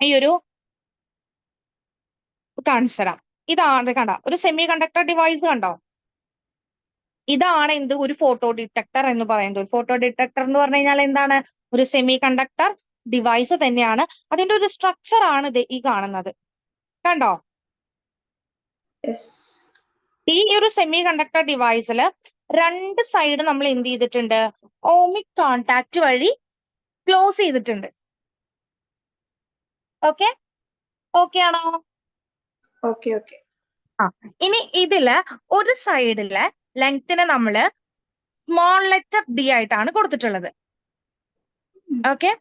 ഈ ഒരു കാണിച്ചു തരാം. ഇതാണ് കണ്ട ഒരു സെമി കണ്ടക്ടർ ഡിവൈസ് കണ്ടോ? ഇതാണ് എന്ത്? ഒരു ഫോട്ടോ ഡിറ്റക്ടർ എന്ന് പറയുന്നത്. ഒരു ഫോട്ടോ ഡിറ്റക്ടർ എന്ന് പറഞ്ഞു കഴിഞ്ഞാൽ എന്താണ്? ഒരു സെമി കണ്ടക്ടർ ഡിവൈസ് തന്നെയാണ്. അതിന്റെ ഒരു സ്ട്രക്ചർ ആണ് ഇത് ഈ കാണുന്നത്. കണ്ടോ? ഈ ഒരു സെമി കണ്ടക്ടർ ഡിവൈസിൽ രണ്ട് സൈഡ് നമ്മൾ എന്ത് ചെയ്തിട്ടുണ്ട്? ഓമിക് കോണ്ടാക്ട് വഴി ക്ലോസ് ചെയ്തിട്ടുണ്ട്. ഓക്കെ ഓക്കെ ആണോ? Okay, okay. ഇനി ഇതില് ഒരു സൈഡിലെ ലെങ്തിനെ നമ്മള് സ്മോൾ ലെറ്റർ ഡി ആയിട്ടാണ് കൊടുത്തിട്ടുള്ളത്. ഓക്കെ,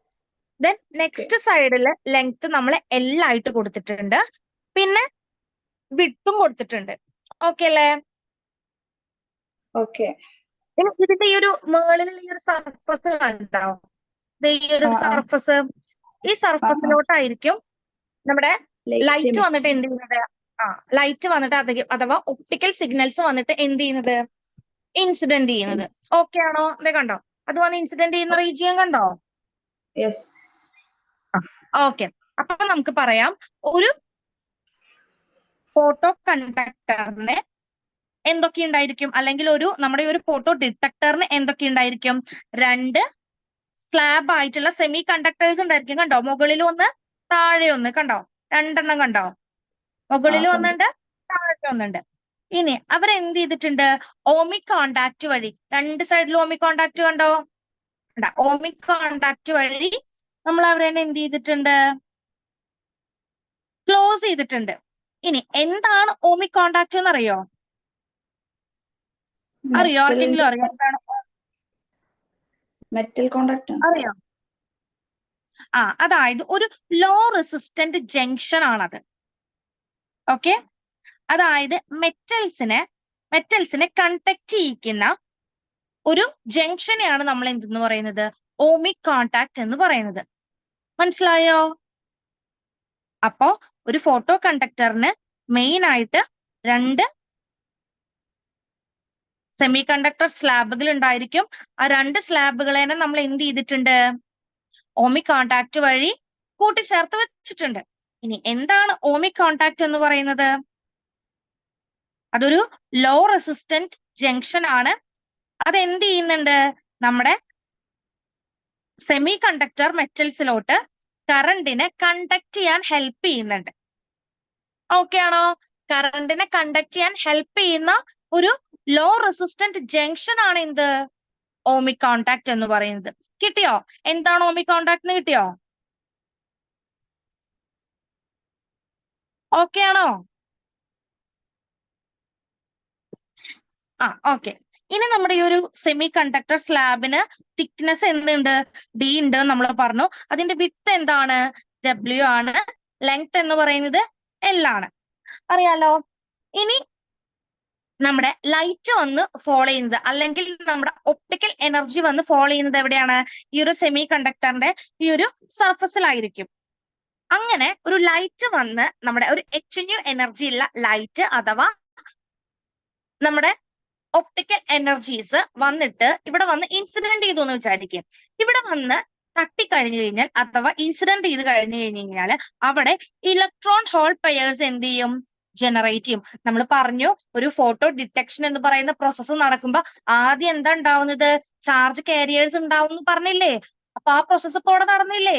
ദെൻ നെക്സ്റ്റ് സൈഡില് ലെങ്ത് നമ്മൾ എൽ ആയിട്ട് കൊടുത്തിട്ടുണ്ട്. പിന്നെ വിഡ്ത്തും കൊടുത്തിട്ടുണ്ട്. ഓക്കെ അല്ലേ? Okay. ഇനി ഇതിന്റെ ഈ ഒരു മുകളിലുള്ള ഈ ഒരു സർഫസ് കണ്ടോ? ഈ ഒരു സർഫസ്, ഈ സർഫസിലോട്ടായിരിക്കും നമ്മുടെ ലൈറ്റ് വന്നിട്ട് എന്ത് ചെയ്യുന്നത്? ലൈറ്റ് വന്നിട്ട് അഥവാ ഒപ്റ്റിക്കൽ സിഗ്നൽസ് വന്നിട്ട് എന്ത് ചെയ്യുന്നത്? ഇൻസിഡന്റ് ചെയ്യുന്നത്. ഓക്കെ ആണോ? അതെ, കണ്ടോ? അത് വന്ന് ഇൻസിഡന്റ് ചെയ്യുന്ന റീജിയൻ കണ്ടോ? Yes. ഓക്കെ, അപ്പൊ നമുക്ക് പറയാം, ഒരു ഫോട്ടോ കണ്ടക്ടറിന് എന്തൊക്കെ ഉണ്ടായിരിക്കും, അല്ലെങ്കിൽ നമ്മുടെ ഒരു ഫോട്ടോ ഡിറ്റക്ടറിന് എന്തൊക്കെ ഉണ്ടായിരിക്കും? രണ്ട് സ്ലാബ് ആയിട്ടുള്ള സെമി കണ്ടക്ടേഴ്സ് ഉണ്ടായിരിക്കും. കണ്ടോ? മുകളിൽ ഒന്ന്, താഴെ ഒന്ന്. കണ്ടോ? രണ്ടെണ്ണം കണ്ടോ? മുകളിൽ ഒന്നുണ്ട്, താഴെ ഒന്നുണ്ട്. ഇനി അവരെന്ത് ചെയ്തിട്ടുണ്ട്? ഓമിക് കോണ്ടാക്ട് വഴി, രണ്ട് സൈഡിലും ഓമിക് കോണ്ടാക്ട് കണ്ടോ? ഓമിക് കോണ്ടാക്ട് വഴി നമ്മൾ അവരെ എന്ത് ചെയ്തിട്ടുണ്ട്? ക്ലോസ് ചെയ്തിട്ടുണ്ട്. ഇനി എന്താണ് ഓമിക് കോണ്ടാക്ട് എന്ന് അറിയോ? ആർക്കെങ്കിലും അറിയോ എന്താണ്? മെറ്റൽ കോണ്ടാക്ട് അറിയോ? അതായത് ഒരു ലോ റെസിസ്റ്റന്റ് ജംഗ്ഷൻ ആണത്. ഓക്കെ, അതായത് മെറ്റൽസിനെ കണ്ടക്ട് ചെയ്യിക്കുന്ന ഒരു ജംഗ്ഷനെയാണ് നമ്മൾ എന്തെന്ന് പറയുന്നത്? ഓമിക് കോണ്ടാക്ട് എന്ന് പറയുന്നത്. മനസ്സിലായോ? അപ്പോ ഒരു ഫോട്ടോ കണ്ടക്ടറിന് മെയിൻ ആയിട്ട് രണ്ട് സെമി കണ്ടക്ടർ സ്ലാബുകൾ ഉണ്ടായിരിക്കും. ആ രണ്ട് സ്ലാബുകളെ നമ്മൾ എന്ത് ചെയ്തിട്ടുണ്ട്? ഓമിക് കോണ്ടാക്ട് വഴി കൂട്ടിച്ചേർത്ത് വെച്ചിട്ടുണ്ട്. ഇനി എന്താണ് ഓമിക് കോണ്ടാക്ട് എന്ന് പറയുന്നത്? അതൊരു ലോ റെസിസ്റ്റന്റ് ജംഗ്ഷൻ ആണ്. അത് എന്ത് ചെയ്യുന്നുണ്ട്? നമ്മുടെ സെമി കണ്ടക്ടർ മെറ്റൽസിലോട്ട് കറണ്ടിനെ കണ്ടക്ട് ചെയ്യാൻ ഹെൽപ്പ് ചെയ്യുന്നുണ്ട്. ഓക്കെ ആണോ? കറണ്ടിനെ കണ്ടക്ട് ചെയ്യാൻ ഹെൽപ്പ് ചെയ്യുന്ന ഒരു ലോ റെസിസ്റ്റന്റ് ജംഗ്ഷൻ ആണ് എന്ത്? ഓമിക് കോണ്ടാക്ട് എന്ന് പറയുന്നത്. കിട്ടിയോ? എന്താണ് ഓമിക് കോണ്ടാക്ട് എന്ന് കിട്ടിയോ? ഓക്കെ ആണോ? ഓക്കെ. ഇനി നമ്മുടെ ഈ ഒരു സെമി കണ്ടക്ടർ സ്ലാബിന് തിക്നെസ് എന്തുണ്ട്? ഡി ഉണ്ട് നമ്മൾ പറഞ്ഞു. അതിന്റെ വിഡ്ത്ത് എന്താണ്? ഡബ്ല്യു ആണ്. ലെങ്ത് എന്ന് പറയുന്നത് എൽ ആണ്. അറിയാലോ? ഇനി നമ്മുടെ ലൈറ്റ് വന്ന് ഫോളോ ചെയ്യുന്നത്, അല്ലെങ്കിൽ നമ്മുടെ ഒപ്റ്റിക്കൽ എനർജി വന്ന് ഫോളോ ചെയ്യുന്നത് എവിടെയാണ്? ഈ ഒരു സെമി കണ്ടക്ടറിന്റെ ഈ ഒരു സർഫസിലായിരിക്കും. അങ്ങനെ ഒരു ലൈറ്റ് വന്ന് നമ്മുടെ ഒരു HNU എനർജി ഉള്ള ലൈറ്റ് അഥവാ നമ്മുടെ ഒപ്റ്റിക്കൽ എനർജീസ് വന്നിട്ട് ഇവിടെ വന്ന് ഇൻസിഡന്റ് ചെയ്തു എന്ന് വിചാരിക്കും. ഇവിടെ വന്ന് തട്ടിക്കഴിഞ്ഞു കഴിഞ്ഞാൽ അഥവാ ഇൻസിഡന്റ് ചെയ്ത് കഴിഞ്ഞു കഴിഞ്ഞാൽ അവിടെ ഇലക്ട്രോൺ ഹോൾ പെയർസ് എന്ത് ചെയ്യും? ജനറേറ്റ് ചെയ്യും. നമ്മൾ പറഞ്ഞു, ഒരു ഫോട്ടോ ഡിറ്റക്ഷൻ എന്ന് പറയുന്ന പ്രോസസ്സ് നടക്കുമ്പോൾ ആദ്യം എന്താ ഉണ്ടാവുന്നത്? ചാർജ് കാരിയേഴ്സ് ഉണ്ടാവും എന്ന് പറഞ്ഞില്ലേ? അപ്പൊ ആ പ്രോസസ്സ് ഇപ്പോൾ ഇവിടെ നടന്നില്ലേ?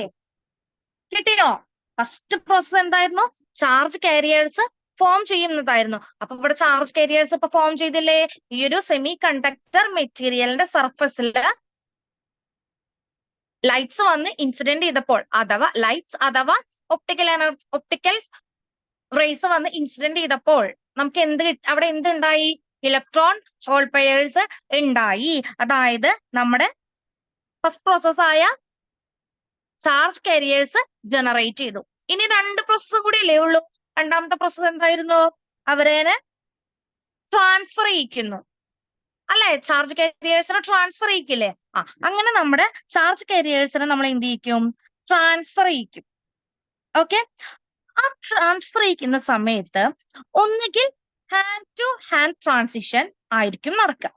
കിട്ടിയോ? ഫസ്റ്റ് പ്രോസസ്സ് എന്തായിരുന്നു? ചാർജ് കാരിയേഴ്സ് ഫോം ചെയ്യുന്നതായിരുന്നു. അപ്പൊ ഇവിടെ ചാർജ് കാരിയേഴ്സ് ഇപ്പൊ ഫോം ചെയ്തില്ലേ? ഈ ഒരു സെമി കണ്ടക്ടർ മെറ്റീരിയലിന്റെ സർഫസിൽ ലൈറ്റ്സ് വന്ന് ഇൻസിഡന്റ് ചെയ്തപ്പോൾ അഥവാ ഒപ്റ്റിക്കൽ റേസ് വന്ന് ഇൻസിഡന്റ് ചെയ്തപ്പോൾ നമുക്ക് അവിടെ എന്തുണ്ടായി? ഇലക്ട്രോൺ ഹോൾ പെയർസ് ഉണ്ടായി. അതായത് നമ്മുടെ ഫസ്റ്റ് പ്രോസസ് ആയ ചാർജ് കാരിയേഴ്സ് ജനറേറ്റ് ചെയ്തു. ഇനി രണ്ട് പ്രോസസ്സും കൂടി അല്ലേ ഉള്ളൂ. രണ്ടാമത്തെ പ്രോസസ് എന്തായിരുന്നു? അവരെ ട്രാൻസ്ഫർ ചെയ്യിക്കുന്നു അല്ലെ? ചാർജ് കാരിയേഴ്സിനെ ട്രാൻസ്ഫർ ചെയ്യിക്കില്ലേ? അങ്ങനെ നമ്മുടെ ചാർജ് കാരിയേഴ്സിനെ നമ്മൾ എന്ത് ചെയ്യിക്കും? ട്രാൻസ്ഫർ ചെയ്യിക്കും. ഓക്കെ, ആ ട്രാൻസ്ഫർ ചെയ്യിക്കുന്ന സമയത്ത് ഒന്നുകിൽ ഹാൻഡ് ടു ഹാൻഡ് ട്രാൻസിഷൻ ആയിരിക്കും നടക്കുക.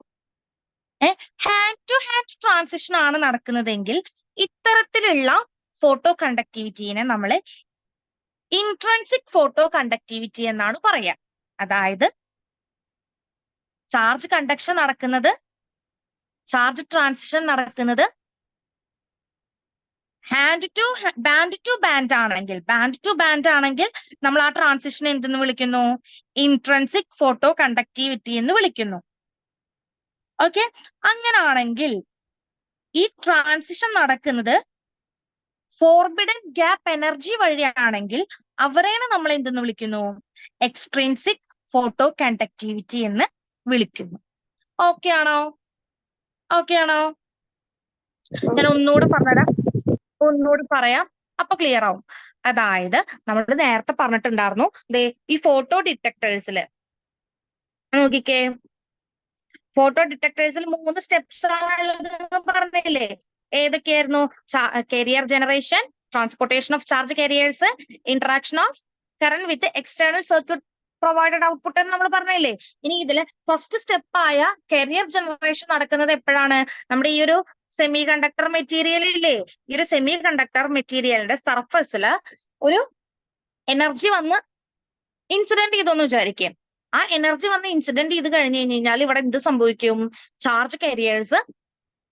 ഹാൻഡ് ടു ഹാൻഡ് ട്രാൻസിഷൻ ആണ് നടക്കുന്നതെങ്കിൽ ഇത്തരത്തിലുള്ള ഫോട്ടോ കണ്ടക്ടിവിറ്റിനെ നമ്മൾ ഇൻട്രൻസിക് ഫോട്ടോ കണ്ടക്ടിവിറ്റി എന്നാണ് പറയുക. അതായത് ചാർജ് കണ്ടക്ഷൻ നടക്കുന്നത്, ചാർജ് ട്രാൻസിഷൻ നടക്കുന്നത് ബാൻഡ് ടു ബാൻഡ് ആണെങ്കിൽ നമ്മൾ ആ ട്രാൻസിഷൻ എന്തെന്ന് വിളിക്കുന്നു? ഇൻട്രൻസിക് ഫോട്ടോ കണ്ടക്ടിവിറ്റി എന്ന് വിളിക്കുന്നു. ഓക്കെ, അങ്ങനാണെങ്കിൽ ഈ ട്രാൻസിഷൻ നടക്കുന്നത് ഫോർബിഡൻ ഗ്യാപ്പ് എനർജി വഴിയാണെങ്കിൽ അവരെയാണ് നമ്മൾ എന്തെന്ന് വിളിക്കുന്നു? എക്സ്ട്രിൻസിക് ഫോട്ടോ കണ്ടക്ടിവിറ്റി എന്ന് വിളിക്കുന്നു. ഓക്കെ ആണോ? ഓക്കെ ആണോ? ഞാൻ ഒന്നുകൂടെ പറയാം, അപ്പൊ ക്ലിയർ ആവും. അതായത് നമ്മൾ നേരത്തെ പറഞ്ഞിട്ടുണ്ടായിരുന്നു, ഈ ഫോട്ടോ ഡിറ്റക്ടേഴ്സിൽ നോക്കിക്കേ, ഫോട്ടോ ഡിറ്റക്ടേഴ്സിൽ 3 സ്റ്റെപ്സ് ആണുള്ളത് എന്ന് പറഞ്ഞില്ലേ? ഏതൊക്കെയായിരുന്നു? Carrier generation, transportation of charge carriers, interaction of current with external circuit provided output എന്ന് നമ്മൾ പറഞ്ഞില്ലേ? ഇനി ഇതില് ഫസ്റ്റ് സ്റ്റെപ്പായ കാരിയർ ജനറേഷൻ നടക്കുന്നത് എപ്പോഴാണ്? നമ്മുടെ ഈ ഒരു സെമി കണ്ടക്ടർ മെറ്റീരിയൽ ഇല്ലേ, ഈ ഒരു സെമി കണ്ടക്ടർ മെറ്റീരിയലിന്റെ സർഫസിൽ ഒരു എനർജി വന്ന് ഇൻസിഡന്റ് ചെയ്തോന്ന് വിചാരിക്കും. ആ എനർജി വന്ന് ഇൻസിഡന്റ് ചെയ്ത് കഴിഞ്ഞ് കഴിഞ്ഞാൽ ഇവിടെ എന്ത് സംഭവിക്കും? ചാർജ് കാരിയേഴ്സ്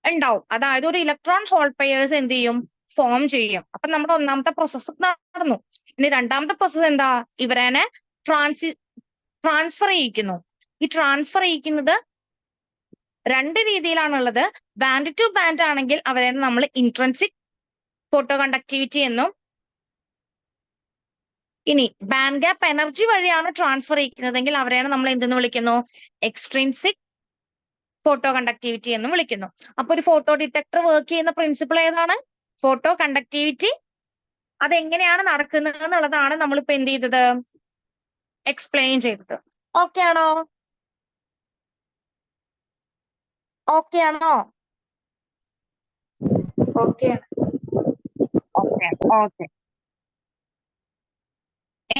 ഉണ്ടാവും. അതായത് ഒരു ഇലക്ട്രോൺ ഹോൾ പെയേഴ്സ് എന്ത് ചെയ്യും? ഫോം ചെയ്യും. അപ്പൊ നമ്മുടെ ഒന്നാമത്തെ പ്രോസസ്സ് നടന്നു. ഇനി രണ്ടാമത്തെ പ്രോസസ്സ് എന്താ? ഇവരെ ട്രാൻസ്ഫർ ചെയ്യിക്കുന്നു. ഈ ട്രാൻസ്ഫർ ചെയ്യിക്കുന്നത് 2 രീതിയിലാണുള്ളത്. ബാൻഡ് ടു ബാൻഡ് ആണെങ്കിൽ അവരെ നമ്മൾ ഇൻട്രൻസിക് ഫോട്ടോ കണ്ടക്ടിവിറ്റി എന്നും, ഇനി ബാൻഡ് ഗ്യാപ്പ് എനർജി വഴിയാണ് ട്രാൻസ്ഫർ ചെയ്യിക്കുന്നതെങ്കിൽ അവരെയാണ് നമ്മൾ എന്തെന്ന് വിളിക്കുന്നു? എക്സ്ട്രിൻസിക് ഫോട്ടോ കണ്ടക്ടിവിറ്റി എന്നും വിളിക്കുന്നു. അപ്പൊ ഒരു ഫോട്ടോ ഡിറ്റക്ടർ വർക്ക് ചെയ്യുന്ന പ്രിൻസിപ്പിൾ ഏതാണ്? Photo conductivity. അതെങ്ങനെയാണ് നടക്കുന്നത് എന്നുള്ളതാണ് നമ്മളിപ്പോ എന്ത് ചെയ്തത്? എക്സ്പ്ലെയിൻ ചെയ്തത്. ഓക്കെ ആണോ? ഓക്കെ ആണോ? ഓക്കെ. ഓക്കെ.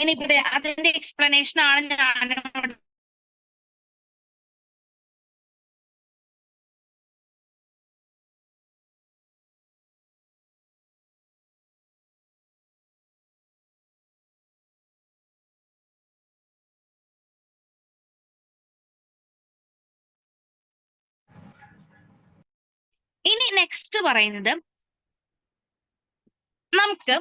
ഇനിയിപ്പോ അതിന്റെ എക്സ്പ്ലനേഷൻ ആണ് ഞാൻ ഇനി നെക്സ്റ്റ് പറയുന്നത്, നമുക്ക്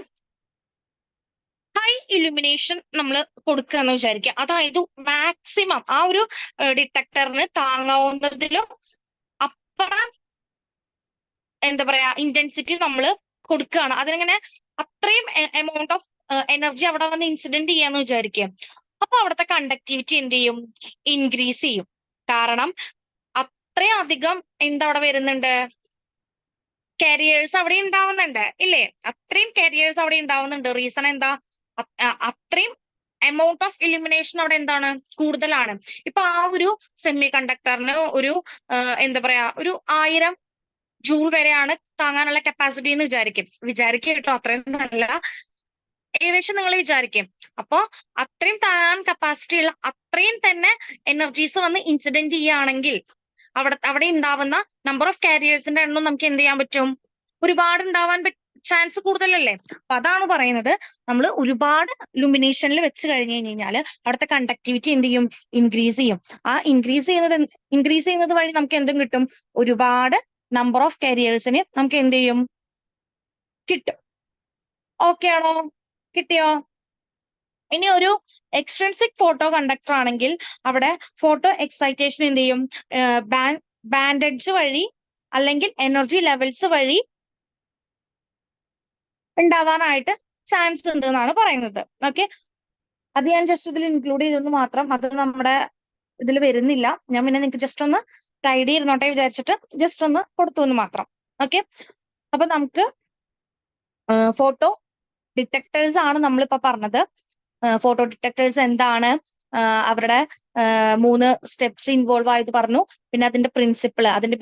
ഹൈ ഇലുമിനേഷൻ നമ്മൾ കൊടുക്കുക എന്ന് വിചാരിക്കുക. അതായത് മാക്സിമം ആ ഒരു ഡിറ്റക്ടറിന് താങ്ങാവുന്നതിലും അപ്പുറം എന്താ പറയാ ഇന്റൻസിറ്റി നമ്മൾ കൊടുക്കുകയാണ്. അതിനിങ്ങനെ അത്രയും എമൗണ്ട് ഓഫ് എനർജി അവിടെ വന്ന് ഇൻസിഡന്റ് ചെയ്യാന്ന് വിചാരിക്കുക. അപ്പൊ അവിടുത്തെ കണ്ടക്ടിവിറ്റി എന്ത് ചെയ്യും? ഇൻക്രീസ് ചെയ്യും. കാരണം അത്രയും അധികം എന്താ അവിടെ വരുന്നുണ്ട്? കാരിയേഴ്സ് അവിടെ ഉണ്ടാവുന്നുണ്ട് ഇല്ലേ? അത്രയും കാരിയേഴ്സ് അവിടെ ഉണ്ടാവുന്നുണ്ട്. റീസൺ എന്താ? അത്രയും എമൗണ്ട് ഓഫ് ഇലുമിനേഷൻ അവിടെ എന്താണ്? കൂടുതലാണ്. ഇപ്പൊ ആ ഒരു സെമി കണ്ടക്ടറിന് ഒരു എന്താ പറയാ ഒരു 1000 ജൂൾ വരെയാണ് താങ്ങാനുള്ള കപ്പാസിറ്റി എന്ന് വിചാരിക്കും കേട്ടോ. അത്രയും നല്ല ഏകദേശം നിങ്ങൾ വിചാരിക്കും. അപ്പോ അത്രയും താങ്ങാൻ കപ്പാസിറ്റി ഉള്ള അത്രയും തന്നെ എനർജീസ് വന്ന് ഇൻസിഡന്റ് ചെയ്യുകയാണെങ്കിൽ അവിടെ ഉണ്ടാവുന്ന നമ്പർ ഓഫ് കാരിയേഴ്സിന്റെ എണ്ണം നമുക്ക് എന്ത് ചെയ്യാൻ പറ്റും? ഒരുപാട് ഉണ്ടാവാൻ ചാൻസ് കൂടുതലല്ലേ? അപ്പൊ അതാണ് പറയുന്നത്, നമ്മൾ ഒരുപാട് ലുമിനേഷനിൽ വെച്ച് കഴിഞ്ഞ് കഴിഞ്ഞാൽ അവിടുത്തെ കണ്ടക്ടിവിറ്റി എന്ത് ചെയ്യും? ഇൻക്രീസ് ചെയ്യും. ആ ഇൻക്രീസ് ചെയ്യുന്നത് വഴി നമുക്ക് എന്തും കിട്ടും? ഒരുപാട് നമ്പർ ഓഫ് കാരിയേഴ്സിന് നമുക്ക് എന്ത് ചെയ്യും? കിട്ടും. ഓക്കെ ആണോ? കിട്ടിയോ? ഇനി ഒരു എക്സ്ട്രിൻസിക് ഫോട്ടോ കണ്ടക്ടർ ആണെങ്കിൽ അവിടെ ഫോട്ടോ എക്സൈറ്റേഷൻ എന്ത് ചെയ്യും? ബാൻഡേജ് വഴി അല്ലെങ്കിൽ എനർജി ലെവൽസ് വഴി ഉണ്ടാവാനായിട്ട് ചാൻസ് ഉണ്ട് എന്നാണ് പറയുന്നത്. ഓക്കെ, അത് ഞാൻ ജസ്റ്റ് ഇതിൽ ഇൻക്ലൂഡ് ചെയ്തെന്ന് മാത്രം, അത് നമ്മുടെ ഇതിൽ വരുന്നില്ല. ഞാൻ പിന്നെ നിങ്ങൾക്ക് ജസ്റ്റ് ഒന്ന് ഐഡിയ ഇരുന്നോട്ടെ വിചാരിച്ചിട്ട് ജസ്റ്റ് ഒന്ന് കൊടുത്തു എന്ന് മാത്രം. ഓക്കെ, അപ്പൊ നമുക്ക് ഫോട്ടോ ഡിറ്റക്ടേഴ്സ് ആണ് നമ്മളിപ്പോ പറഞ്ഞത്. ഫോട്ടോ ഡിറ്റക്ടേഴ്സ് എന്താണ്, അവരുടെ 3 സ്റ്റെപ്സ് ഇൻവോൾവ് ആയത് പറഞ്ഞു. പിന്നെ അതിന്റെ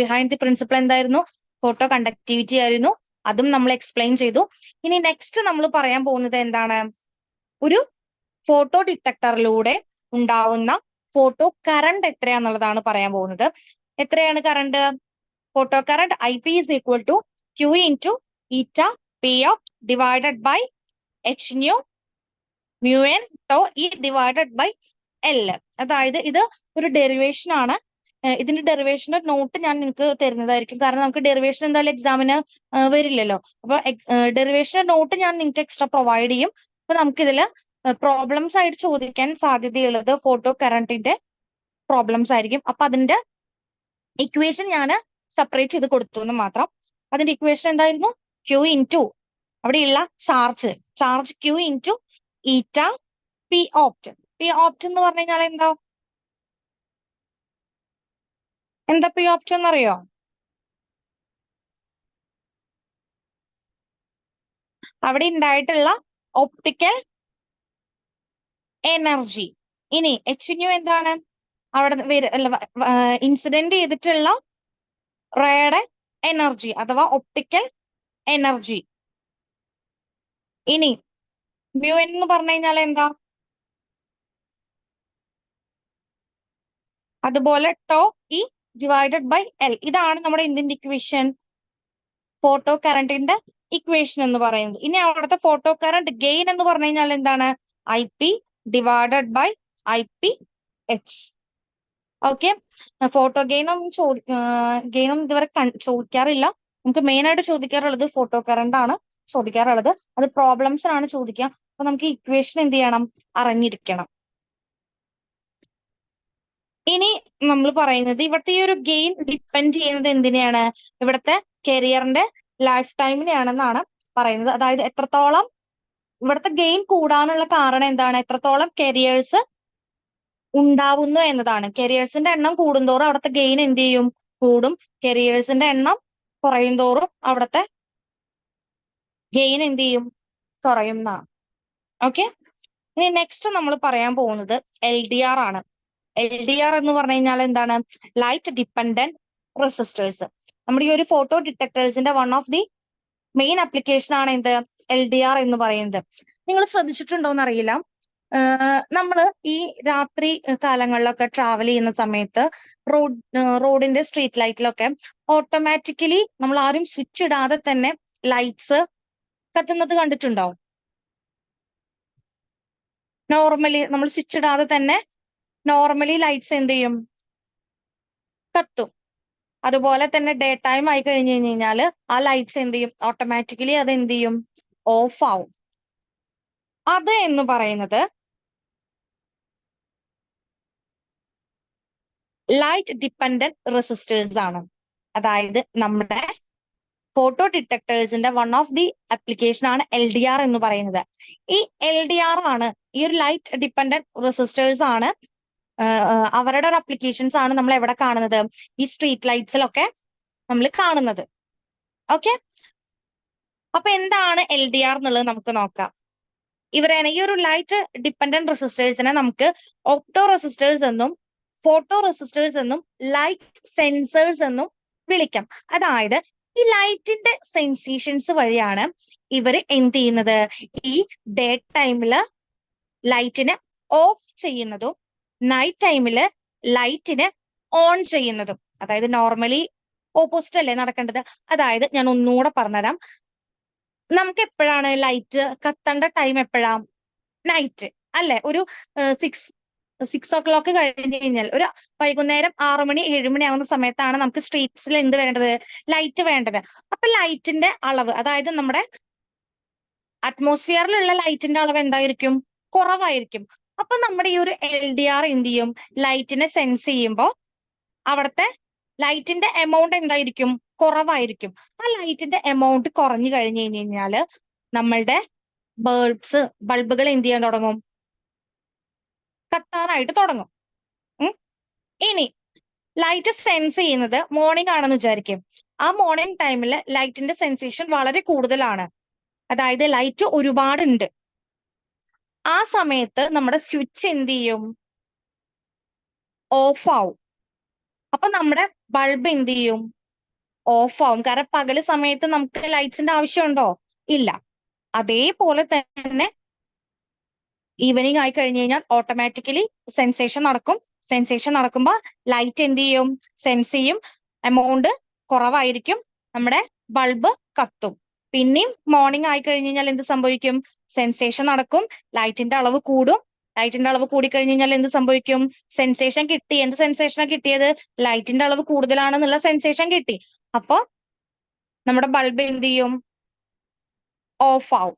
ബിഹൈൻഡ് ദി പ്രിൻസിപ്പിൾ എന്തായിരുന്നു? ഫോട്ടോ കണ്ടക്ടിവിറ്റി ആയിരുന്നു. അതും നമ്മൾ എക്സ്പ്ലെയിൻ ചെയ്തു. ഇനി നെക്സ്റ്റ് നമ്മൾ പറയാൻ പോകുന്നത് എന്താണ്? ഒരു ഫോട്ടോ ഡിറ്റക്ടറിലൂടെ ഉണ്ടാവുന്ന ഫോട്ടോ കറണ്ട് എത്രയാന്നുള്ളതാണ് പറയാൻ പോകുന്നത്. എത്രയാണ് current? Photo current IP is equal to Q into eta P of divided by H nu mu n tau E divided by L. അതായത് ഇത് ഒരു ഡെറിവേഷൻ ആണ്. ഇതിന്റെ ഡെറിവേഷന്റെ നോട്ട് ഞാൻ നിങ്ങൾക്ക് തരുന്നതായിരിക്കും. കാരണം നമുക്ക് ഡെറിവേഷൻ എന്തായാലും എക്സാമിന് വരില്ലല്ലോ. അപ്പൊ ഡെറിവേഷന്റെ നോട്ട് ഞാൻ നിങ്ങൾക്ക് എക്സ്ട്രാ പ്രൊവൈഡ് ചെയ്യും. അപ്പൊ നമുക്കിതില് പ്രോബ്ലംസ് ആയിട്ട് ചോദിക്കാൻ സാധ്യതയുള്ളത് ഫോട്ടോ കറണ്ടിന്റെ പ്രോബ്ലംസ് ആയിരിക്കും. അപ്പൊ അതിന്റെ ഇക്വേഷൻ ഞാൻ സെപ്പറേറ്റ് ചെയ്ത് കൊടുത്തു എന്ന് മാത്രം. അതിന്റെ ഇക്വേഷൻ എന്തായിരുന്നു? ക്യൂ ഇൻറ്റു അവിടെയുള്ള charge Q into eta P opt. P opt എന്ന് പറഞ്ഞു കഴിഞ്ഞാൽ എന്താ പി ഓപ്റ്റ് എന്നറിയോ? അവിടെ ഉണ്ടായിട്ടുള്ള ഒപ്റ്റിക്കൽ എനർജി. ഇനി HNU എന്താണ്? അവിടെ ഇൻസിഡന്റ് ചെയ്തിട്ടുള്ള റേയുടെ എനർജി അഥവാ ഒപ്റ്റിക്കൽ എനർജി. ഇനി മ്യൂ എന്ന് പറഞ്ഞു കഴിഞ്ഞാൽ എന്താ? അതുപോലെ tau E divided by L. ഇതാണ് നമ്മുടെ ഇന്ത്യൻ ഇക്വേഷൻ, ഫോട്ടോ കറണ്ടിന്റെ ഇക്വേഷൻ എന്ന് പറയുന്നത്. ഇനി അവിടുത്തെ ഫോട്ടോ കറണ്ട് ഗെയിൻ എന്ന് പറഞ്ഞു കഴിഞ്ഞാൽ എന്താണ്? IP divided by IPH. Okay, photo gain ഒന്നും ഇതുവരെ ചോദിക്കാറില്ല. നമുക്ക് മെയിൻ ആയിട്ട് ചോദിക്കാറുള്ളത് ഫോട്ടോ കറണ്ട് ആണ് ചോദിക്കാറുള്ളത്. അത് പ്രോബ്ലംസിനാണ് ചോദിക്കുക. അപ്പൊ നമുക്ക് ഇക്വേഷൻ എന്ത് ചെയ്യണം? അറിഞ്ഞിരിക്കണം. ഇനി നമ്മൾ പറയുന്നത് ഇവിടുത്തെ ഈ ഒരു ഗെയിൻ ഡിപ്പെൻഡ് ചെയ്യുന്നത് എന്തിനെയാണ്? ഇവിടുത്തെ കരിയറിന്റെ ലൈഫ് ടൈമിനെയാണെന്നാണ് പറയുന്നത്. അതായത് എത്രത്തോളം ഇവിടുത്തെ ഗെയിൻ കൂടാനുള്ള കാരണം എന്താണ്? എത്രത്തോളം കരിയേഴ്സ് ഉണ്ടാവുന്നു എന്നതാണ്. കരിയേഴ്സിന്റെ എണ്ണം കൂടുന്തോറും അവിടുത്തെ ഗെയിൻ എന്ത് ചെയ്യും? കൂടും. കരിയേഴ്സിന്റെ എണ്ണം കുറയും തോറും അവിടുത്തെ ഗെയിൻ എന്ത് ചെയ്യും? കുറയും എന്നാണ്. ഓക്കെ, ഇനി നെക്സ്റ്റ് നമ്മൾ പറയാൻ പോകുന്നത് LDR ആണ്. LDR എന്ന് പറഞ്ഞു കഴിഞ്ഞാൽ എന്താണ്? Light dependent resistors. നമ്മുടെ ഈ ഒരു ഫോട്ടോ ഡിറ്റക്ടേഴ്സിന്റെ one of the main application ആണ് എന്ത്? LDR എന്ന് പറയുന്നത്. നിങ്ങൾ ശ്രദ്ധിച്ചിട്ടുണ്ടോ എന്നറിയില്ല, നമ്മൾ ഈ രാത്രി കാലങ്ങളിലൊക്കെ ട്രാവൽ ചെയ്യുന്ന സമയത്ത് റോഡിന്റെ സ്ട്രീറ്റ് ലൈറ്റിലൊക്കെ ഓട്ടോമാറ്റിക്കലി നമ്മൾ ആരും സ്വിച്ച് ഇടാതെ തന്നെ ലൈറ്റ്സ് കത്തുന്നത് കണ്ടിട്ടുണ്ടോ? നോർമലി നമ്മൾ സ്വിച്ച് ഇടാതെ തന്നെ നോർമലി ലൈറ്റ്സ് എന്ത് ചെയ്യും? കത്തും. അതുപോലെ തന്നെ ഡേ ടൈം ആയി കഴിഞ്ഞു കഴിഞ്ഞാൽ ആ ലൈറ്റ്സ് എന്ത് ചെയ്യും? ഓട്ടോമാറ്റിക്കലി അത് എന്ത് ചെയ്യും? ഓഫ് ആവും. അത് എന്ന് പറയുന്നത് ലൈറ്റ് ഡിപ്പെൻഡന്റ് റെസിസ്റ്റേഴ്സ് ആണ്. അതായത് നമ്മുടെ ഫോട്ടോ ഡിറ്റക്ടേഴ്സിന്റെ വൺ ഓഫ് ദി ആപ്ലിക്കേഷൻ ആണ് LDR എന്ന് പറയുന്നത്. ഈ LDR ആണ്, ഈ ഒരു ലൈറ്റ് ഡിപ്പെൻഡന്റ് റെസിസ്റ്റേഴ്സ് ആണ്, അവരുടെ ഒരു അപ്ലിക്കേഷൻസ് ആണ് നമ്മൾ എവിടെ കാണുന്നത്? ഈ സ്ട്രീറ്റ് ലൈറ്റ്സിലൊക്കെ നമ്മൾ കാണുന്നത്. ഓക്കെ, അപ്പൊ എന്താണ് LDR എന്നുള്ളത് നമുക്ക് നോക്കാം. ഇവരെ ഈ ഒരു ലൈറ്റ് ഡിപ്പെൻഡന്റ് റെസിസ്റ്റേഴ്സിനെ നമുക്ക് ഓപ്റ്റോ റെസിസ്റ്റേഴ്സ് എന്നും ഫോട്ടോ റെസിസ്റ്റേഴ്സ് എന്നും ലൈറ്റ് സെൻസേഴ്സ് എന്നും വിളിക്കാം. അതായത് ഈ ലൈറ്റിന്റെ സെൻസേഷൻസ് വഴിയാണ് ഇവർ എന്ത് ചെയ്യുന്നത്? ഈ ഡേ ടൈമില് ലൈറ്റിനെ ഓഫ് ചെയ്യുന്നതും നൈറ്റ് ടൈമില് ലൈറ്റിനെ ഓൺ ചെയ്യുന്നതും. അതായത് നോർമലി ഓപ്പോസിറ്റ് അല്ലേ നടക്കേണ്ടത്? അതായത് ഞാൻ ഒന്നുകൂടെ പറഞ്ഞുതരാം. നമുക്ക് എപ്പോഴാണ് ലൈറ്റ് കത്തേണ്ട ടൈം? എപ്പോഴാ? നൈറ്റ് അല്ലെ? ഒരു 6 o'clock കഴിഞ്ഞ് കഴിഞ്ഞാൽ, ഒരു വൈകുന്നേരം 6 മണി 7 മണി ആവുന്ന സമയത്താണ് നമുക്ക് സ്ട്രീറ്റ്സിൽ എന്ത് വേണ്ടത്? ലൈറ്റ് വേണ്ടത്. അപ്പൊ ലൈറ്റിന്റെ അളവ്, അതായത് നമ്മുടെ അറ്റ്മോസ്ഫിയറിലുള്ള ലൈറ്റിന്റെ അളവ് എന്തായിരിക്കും? കുറവായിരിക്കും. അപ്പൊ നമ്മുടെ ഈ ഒരു LDR എന്ത് ചെയ്യും? ലൈറ്റിനെ സെൻസ് ചെയ്യുമ്പോൾ അവിടുത്തെ ലൈറ്റിന്റെ എമൗണ്ട് എന്തായിരിക്കും? കുറവായിരിക്കും. ആ ലൈറ്റിന്റെ എമൗണ്ട് കുറഞ്ഞു കഴിഞ്ഞു കഴിഞ്ഞാല് നമ്മളുടെ ബൾബുകൾ എന്ത് ചെയ്യാൻ തുടങ്ങും? കത്താനായിട്ട് തുടങ്ങും. ഇനി ലൈറ്റ് സെൻസ് ചെയ്യുന്നത് മോർണിംഗ് ആണെന്ന് വിചാരിക്കും. ആ മോർണിംഗ് ടൈമിൽ ലൈറ്റിന്റെ സെൻസേഷൻ വളരെ കൂടുതലാണ്. അതായത് ലൈറ്റ് ഒരുപാടുണ്ട്. ആ സമയത്ത് നമ്മുടെ സ്വിച്ച് എന്ത് ചെയ്യും? ഓഫ് ആവും. അപ്പൊ നമ്മുടെ ബൾബ് എന്ത് ചെയ്യും? ഓഫ് ആവും. കാരണം പകല് സമയത്ത് നമുക്ക് ലൈറ്റ്സിന്റെ ആവശ്യമുണ്ടോ? ഇല്ല. അതേപോലെ തന്നെ ഈവനിങ് ആയി കഴിഞ്ഞു കഴിഞ്ഞാൽ ഓട്ടോമാറ്റിക്കലി സെൻസേഷൻ നടക്കും. സെൻസേഷൻ നടക്കുമ്പോൾ ലൈറ്റ് എന്ത് ചെയ്യും? സെൻസ് ചെയ്യും. എമൗണ്ട് കുറവായിരിക്കും. നമ്മുടെ ബൾബ് കത്തും. പിന്നെയും മോർണിംഗ് ആയി കഴിഞ്ഞു കഴിഞ്ഞാൽ എന്ത് സംഭവിക്കും? സെൻസേഷൻ നടക്കും. ലൈറ്റിന്റെ അളവ് കൂടും. ലൈറ്റിന്റെ അളവ് കൂടിക്കഴിഞ്ഞു കഴിഞ്ഞാൽ എന്ത് സംഭവിക്കും? സെൻസേഷൻ കിട്ടി. എന്ത് സെൻസേഷനാണ് കിട്ടിയത്? ലൈറ്റിന്റെ അളവ് കൂടുതലാണെന്നുള്ള സെൻസേഷൻ കിട്ടി. അപ്പൊ നമ്മുടെ ബൾബ് എന്ത് ചെയ്യും? ഓഫ് ആവും.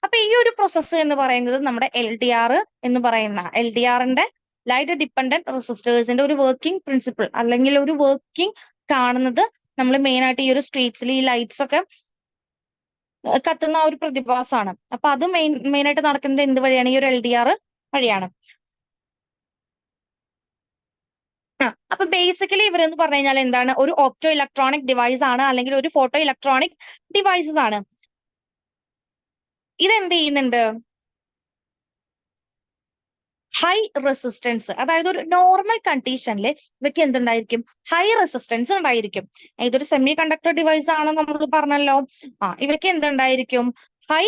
അപ്പൊ ഈ ഒരു പ്രോസസ്സ് എന്ന് പറയുന്നത് നമ്മുടെ LDR എന്ന് പറയുന്ന LDRന്റെ ലൈറ്റ് ഡിപ്പെൻഡന്റ് റെസിസ്റ്റേഴ്സിന്റെ ഒരു വർക്കിംഗ് പ്രിൻസിപ്പിൾ അല്ലെങ്കിൽ ഒരു വർക്കിംഗ് കാണുന്നത് നമ്മൾ മെയിൻ ആയിട്ട് ഈ ഒരു സ്ട്രീറ്റ്സിൽ ഈ ലൈറ്റ്സ് ഒക്കെ കത്തുന്ന ആ ഒരു പ്രതിഭാസമാണ്. അപ്പൊ അത് മെയിൻ ആയിട്ട് നടക്കുന്നത് എന്ത് വഴിയാണ്? ഈ ഒരു LDR വഴിയാണ്. അപ്പൊ ബേസിക്കലി ഇവരെന്ന് പറഞ്ഞു കഴിഞ്ഞാൽ എന്താണ്? ഒരു ഓപ്റ്റോ ഇലക്ട്രോണിക് ഡിവൈസ് ആണ്, അല്ലെങ്കിൽ ഒരു ഫോട്ടോ ഇലക്ട്രോണിക് ഡിവൈസസ് ആണ്. ഇതെന്ത് ചെയ്യുന്നുണ്ട്? ഹൈ റെസിസ്റ്റൻസ്, അതായത് ഒരു നോർമൽ കണ്ടീഷനിൽ ഇവയ്ക്ക് എന്തുണ്ടായിരിക്കും? ഹൈ റെസിസ്റ്റൻസ് ഉണ്ടായിരിക്കും. ഇതൊരു സെമി കണ്ടക്ടർ ഡിവൈസ് ആണ് നമ്മൾ പറഞ്ഞല്ലോ. ഇവയ്ക്ക് എന്തുണ്ടായിരിക്കും? ഹൈ